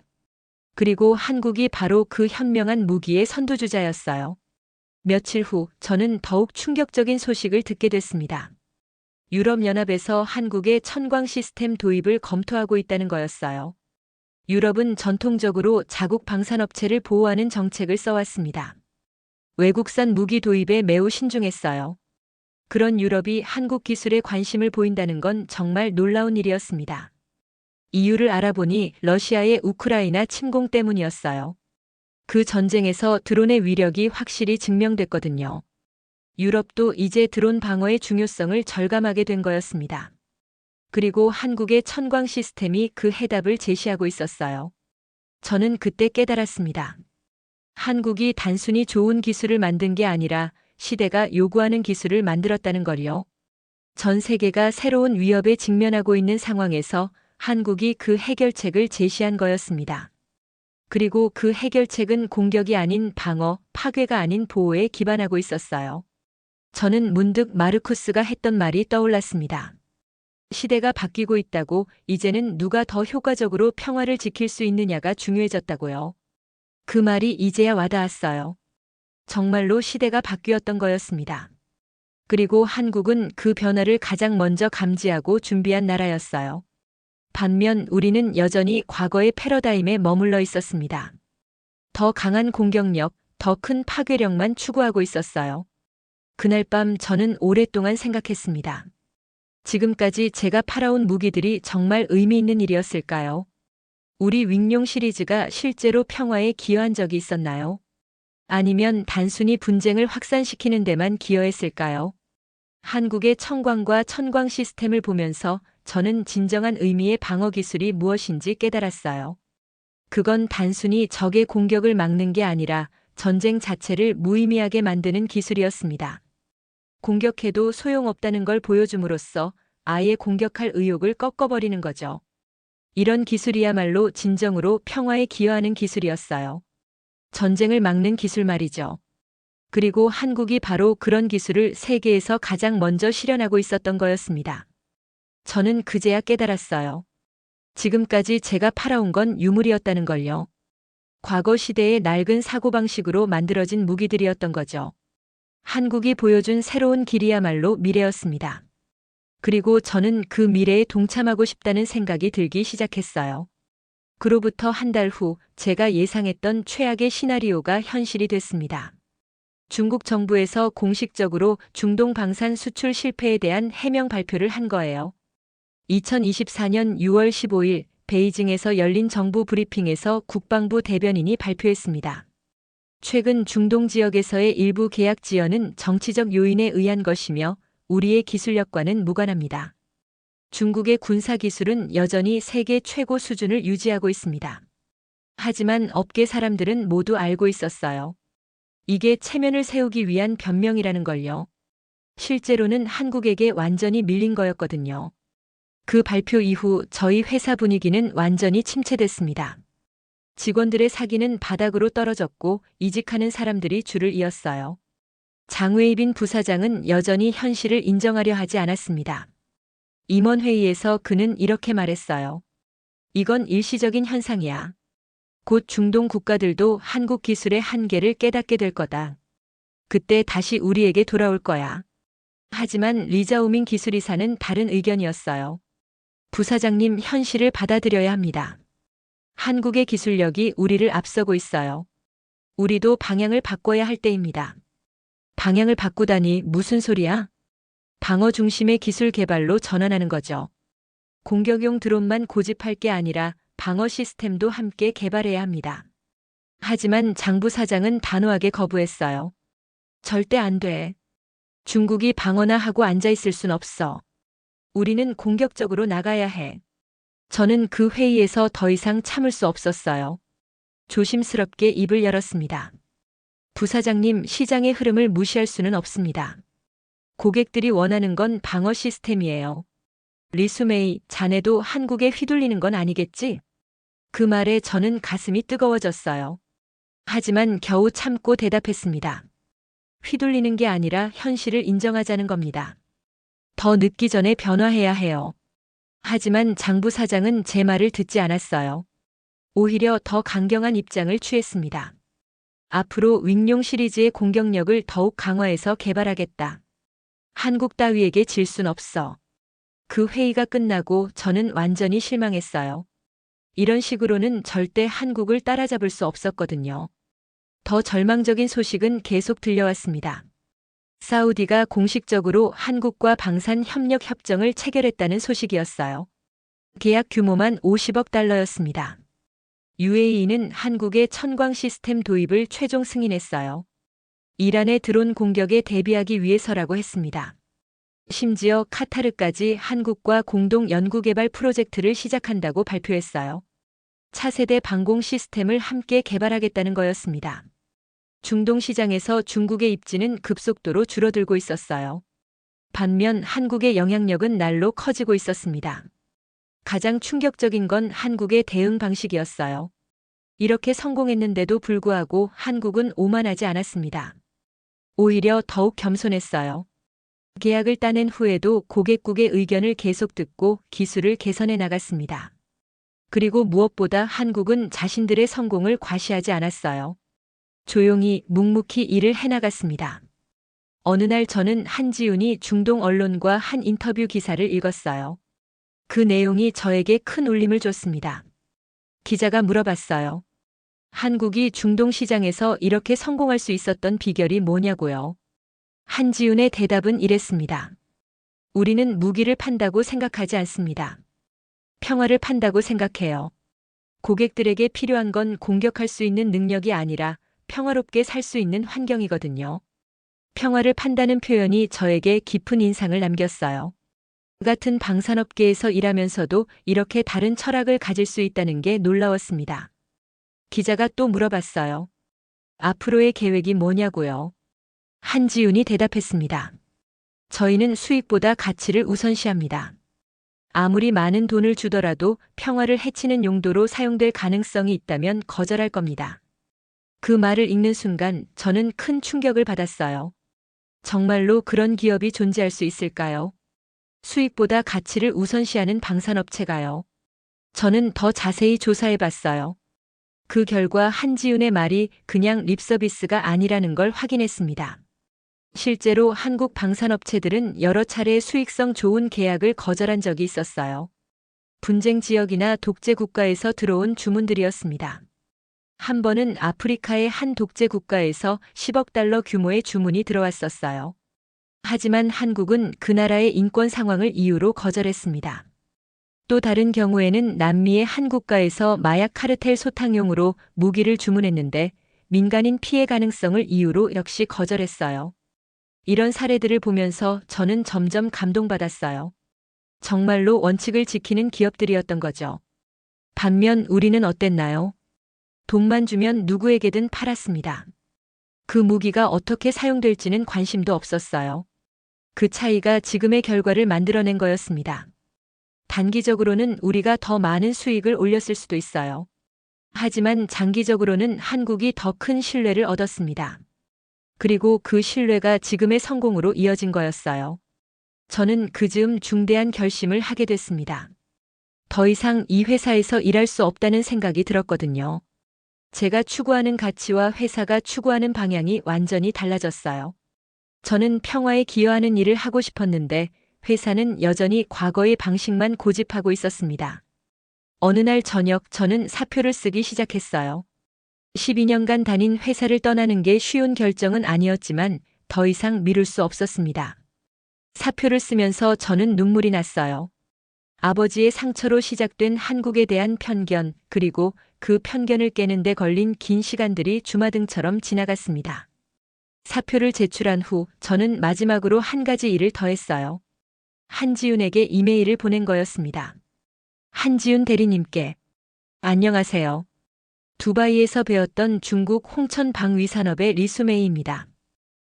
S1: 그리고 한국이 바로 그 현명한 무기의 선두주자였어요. 며칠 후 저는 더욱 충격적인 소식을 듣게 됐습니다. 유럽연합에서 한국의 천광 시스템 도입을 검토하고 있다는 거였어요. 유럽은 전통적으로 자국 방산업체를 보호하는 정책을 써왔습니다. 외국산 무기 도입에 매우 신중했어요. 그런 유럽이 한국 기술에 관심을 보인다는 건 정말 놀라운 일이었습니다. 이유를 알아보니 러시아의 우크라이나 침공 때문이었어요. 그 전쟁에서 드론의 위력이 확실히 증명됐거든요. 유럽도 이제 드론 방어의 중요성을 절감하게 된 거였습니다. 그리고 한국의 천광 시스템이 그 해답을 제시하고 있었어요. 저는 그때 깨달았습니다. 한국이 단순히 좋은 기술을 만든 게 아니라 시대가 요구하는 기술을 만들었다는 걸요. 전 세계가 새로운 위협에 직면하고 있는 상황에서 한국이 그 해결책을 제시한 거였습니다. 그리고 그 해결책은 공격이 아닌 방어, 파괴가 아닌 보호에 기반하고 있었어요. 저는 문득 마르쿠스가 했던 말이 떠올랐습니다. 시대가 바뀌고 있다고 이제는 누가 더 효과적으로 평화를 지킬 수 있느냐가 중요해졌다고요. 그 말이 이제야 와닿았어요. 정말로 시대가 바뀌었던 거였습니다. 그리고 한국은 그 변화를 가장 먼저 감지하고 준비한 나라였어요. 반면 우리는 여전히 과거의 패러다임에 머물러 있었습니다. 더 강한 공격력, 더 큰 파괴력만 추구하고 있었어요. 그날 밤 저는 오랫동안 생각했습니다. 지금까지 제가 팔아온 무기들이 정말 의미 있는 일이었을까요? 우리 윙룡 시리즈가 실제로 평화에 기여한 적이 있었나요? 아니면 단순히 분쟁을 확산시키는 데만 기여했을까요? 한국의 청광과 천광 시스템을 보면서 저는 진정한 의미의 방어 기술이 무엇인지 깨달았어요. 그건 단순히 적의 공격을 막는 게 아니라 전쟁 자체를 무의미하게 만드는 기술이었습니다. 공격해도 소용없다는 걸 보여줌으로써 아예 공격할 의욕을 꺾어버리는 거죠. 이런 기술이야말로 진정으로 평화에 기여하는 기술이었어요. 전쟁을 막는 기술 말이죠. 그리고 한국이 바로 그런 기술을 세계에서 가장 먼저 실현하고 있었던 거였습니다. 저는 그제야 깨달았어요. 지금까지 제가 팔아온 건 유물이었다는 걸요. 과거 시대의 낡은 사고방식으로 만들어진 무기들이었던 거죠. 한국이 보여준 새로운 길이야말로 미래였습니다. 그리고 저는 그 미래에 동참하고 싶다는 생각이 들기 시작했어요. 그로부터 한 달 후 제가 예상했던 최악의 시나리오가 현실이 됐습니다. 중국 정부에서 공식적으로 중동 방산 수출 실패에 대한 해명 발표를 한 거예요. 2024년 6월 15일 베이징에서 열린 정부 브리핑에서 국방부 대변인이 발표했습니다. 최근 중동 지역에서의 일부 계약 지연은 정치적 요인에 의한 것이며 우리의 기술력과는 무관합니다. 중국의 군사 기술은 여전히 세계 최고 수준을 유지하고 있습니다. 하지만 업계 사람들은 모두 알고 있었어요. 이게 체면을 세우기 위한 변명이라는 걸요. 실제로는 한국에게 완전히 밀린 거였거든요. 그 발표 이후 저희 회사 분위기는 완전히 침체됐습니다. 직원들의 사기는 바닥으로 떨어졌고 이직하는 사람들이 줄을 이었어요. 장웨이빈 부사장은 여전히 현실을 인정하려 하지 않았습니다. 임원회의에서 그는 이렇게 말했어요. 이건 일시적인 현상이야. 곧 중동 국가들도 한국 기술의 한계를 깨닫게 될 거다. 그때 다시 우리에게 돌아올 거야. 하지만 리자오밍 기술이사는 다른 의견이었어요. 부사장님, 현실을 받아들여야 합니다. 한국의 기술력이 우리를 앞서고 있어요. 우리도 방향을 바꿔야 할 때입니다. 방향을 바꾸다니 무슨 소리야? 방어 중심의 기술 개발로 전환하는 거죠. 공격용 드론만 고집할 게 아니라 방어 시스템도 함께 개발해야 합니다. 하지만 장 부사장은 단호하게 거부했어요. 절대 안 돼. 중국이 방어나 하고 앉아 있을 순 없어. 우리는 공격적으로 나가야 해. 저는 그 회의에서 더 이상 참을 수 없었어요. 조심스럽게 입을 열었습니다. 부사장님, 시장의 흐름을 무시할 수는 없습니다. 고객들이 원하는 건 방어 시스템이에요. 리수메이, 자네도 한국에 휘둘리는 건 아니겠지? 그 말에 저는 가슴이 뜨거워졌어요. 하지만 겨우 참고 대답했습니다. 휘둘리는 게 아니라 현실을 인정하자는 겁니다. 더 늦기 전에 변화해야 해요. 하지만 장 부사장은 제 말을 듣지 않았어요. 오히려 더 강경한 입장을 취했습니다. 앞으로 윙룡 시리즈의 공격력을 더욱 강화해서 개발하겠다. 한국 따위에게 질 순 없어. 그 회의가 끝나고 저는 완전히 실망했어요. 이런 식으로는 절대 한국을 따라잡을 수 없었거든요. 더 절망적인 소식은 계속 들려왔습니다. 사우디가 공식적으로 한국과 방산 협력 협정을 체결했다는 소식이었어요. 계약 규모만 50억 달러였습니다. UAE는 한국의 천광 시스템 도입을 최종 승인했어요. 이란의 드론 공격에 대비하기 위해서라고 했습니다. 심지어 카타르까지 한국과 공동 연구개발 프로젝트를 시작한다고 발표했어요. 차세대 방공 시스템을 함께 개발하겠다는 거였습니다. 중동 시장에서 중국의 입지는 급속도로 줄어들고 있었어요. 반면 한국의 영향력은 날로 커지고 있었습니다. 가장 충격적인 건 한국의 대응 방식이었어요. 이렇게 성공했는데도 불구하고 한국은 오만하지 않았습니다. 오히려 더욱 겸손했어요. 계약을 따낸 후에도 고객국의 의견을 계속 듣고 기술을 개선해 나갔습니다. 그리고 무엇보다 한국은 자신들의 성공을 과시하지 않았어요. 조용히 묵묵히 일을 해나갔습니다. 어느 날 저는 한지훈이 중동 언론과 한 인터뷰 기사를 읽었어요. 그 내용이 저에게 큰 울림을 줬습니다. 기자가 물어봤어요. 한국이 중동 시장에서 이렇게 성공할 수 있었던 비결이 뭐냐고요. 한지훈의 대답은 이랬습니다. 우리는 무기를 판다고 생각하지 않습니다. 평화를 판다고 생각해요. 고객들에게 필요한 건 공격할 수 있는 능력이 아니라 평화롭게 살 수 있는 환경이거든요. 평화를 판다는 표현이 저에게 깊은 인상을 남겼어요. 같은 방산업계에서 일하면서도 이렇게 다른 철학을 가질 수 있다는 게 놀라웠습니다. 기자가 또 물어봤어요. 앞으로의 계획이 뭐냐고요. 한지훈이 대답했습니다. 저희는 수익보다 가치를 우선시합니다. 아무리 많은 돈을 주더라도 평화를 해치는 용도로 사용될 가능성이 있다면 거절할 겁니다. 그 말을 읽는 순간 저는 큰 충격을 받았어요. 정말로 그런 기업이 존재할 수 있을까요? 수익보다 가치를 우선시하는 방산업체가요. 저는 더 자세히 조사해 봤어요. 그 결과 한지훈의 말이 그냥 립서비스가 아니라는 걸 확인했습니다. 실제로 한국 방산업체들은 여러 차례 수익성 좋은 계약을 거절한 적이 있었어요. 분쟁 지역이나 독재 국가에서 들어온 주문들이었습니다. 한 번은 아프리카의 한 독재 국가에서 10억 달러 규모의 주문이 들어왔었어요. 하지만 한국은 그 나라의 인권 상황을 이유로 거절했습니다. 또 다른 경우에는 남미의 한 국가에서 마약 카르텔 소탕용으로 무기를 주문했는데 민간인 피해 가능성을 이유로 역시 거절했어요. 이런 사례들을 보면서 저는 점점 감동받았어요. 정말로 원칙을 지키는 기업들이었던 거죠. 반면 우리는 어땠나요? 돈만 주면 누구에게든 팔았습니다. 그 무기가 어떻게 사용될지는 관심도 없었어요. 그 차이가 지금의 결과를 만들어낸 거였습니다. 단기적으로는 우리가 더 많은 수익을 올렸을 수도 있어요. 하지만 장기적으로는 한국이 더 큰 신뢰를 얻었습니다. 그리고 그 신뢰가 지금의 성공으로 이어진 거였어요. 저는 그 즈음 중대한 결심을 하게 됐습니다. 더 이상 이 회사에서 일할 수 없다는 생각이 들었거든요. 제가 추구하는 가치와 회사가 추구하는 방향이 완전히 달라졌어요. 저는 평화에 기여하는 일을 하고 싶었는데 회사는 여전히 과거의 방식만 고집하고 있었습니다. 어느 날 저녁 저는 사표를 쓰기 시작했어요. 12년간 다닌 회사를 떠나는 게 쉬운 결정은 아니었지만 더 이상 미룰 수 없었습니다. 사표를 쓰면서 저는 눈물이 났어요. 아버지의 상처로 시작된 한국에 대한 편견, 그리고 그 편견을 깨는 데 걸린 긴 시간들이 주마등처럼 지나갔습니다. 사표를 제출한 후 저는 마지막으로 한 가지 일을 더 했어요. 한지훈에게 이메일을 보낸 거였습니다. 한지훈 대리님께 안녕하세요. 두바이에서 배웠던 중국 홍천 방위산업의 리수메이입니다.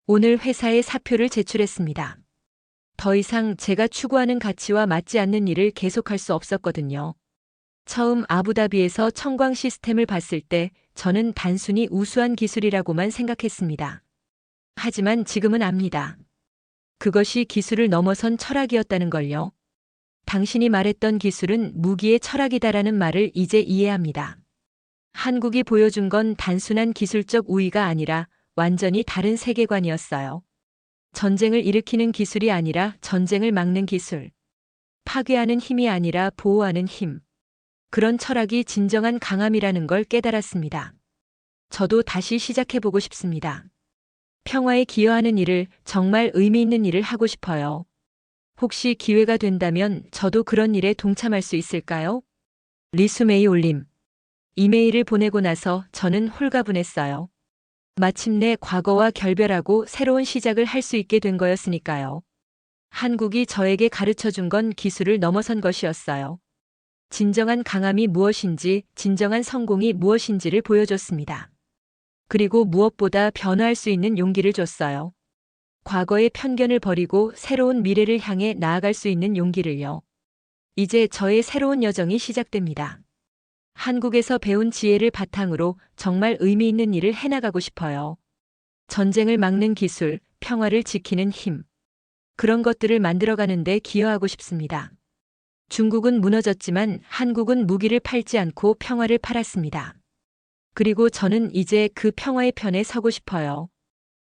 S1: 오늘 회사에 사표를 제출했습니다. 더 이상 제가 추구하는 가치와 맞지 않는 일을 계속할 수 없었거든요. 처음 아부다비에서 청광 시스템을 봤을 때 저는 단순히 우수한 기술이라고만 생각했습니다. 하지만 지금은 압니다. 그것이 기술을 넘어선 철학이었다는 걸요. 당신이 말했던 기술은 무기의 철학이다라는 말을 이제 이해합니다. 한국이 보여준 건 단순한 기술적 우위가 아니라 완전히 다른 세계관이었어요. 전쟁을 일으키는 기술이 아니라 전쟁을 막는 기술. 파괴하는 힘이 아니라 보호하는 힘. 그런 철학이 진정한 강함이라는 걸 깨달았습니다. 저도 다시 시작해보고 싶습니다. 평화에 기여하는 일을, 정말 의미 있는 일을 하고 싶어요. 혹시 기회가 된다면 저도 그런 일에 동참할 수 있을까요? 리수메이 올림. 이메일을 보내고 나서 저는 홀가분했어요. 마침내 과거와 결별하고 새로운 시작을 할 수 있게 된 거였으니까요. 한국이 저에게 가르쳐 준 건 기술을 넘어선 것이었어요. 진정한 강함이 무엇인지, 진정한 성공이 무엇인지를 보여줬습니다. 그리고 무엇보다 변화할 수 있는 용기를 줬어요. 과거의 편견을 버리고 새로운 미래를 향해 나아갈 수 있는 용기를요. 이제 저의 새로운 여정이 시작됩니다. 한국에서 배운 지혜를 바탕으로 정말 의미 있는 일을 해나가고 싶어요. 전쟁을 막는 기술, 평화를 지키는 힘. 그런 것들을 만들어가는데 기여하고 싶습니다. 중국은 무너졌지만 한국은 무기를 팔지 않고 평화를 팔았습니다. 그리고 저는 이제 그 평화의 편에 서고 싶어요.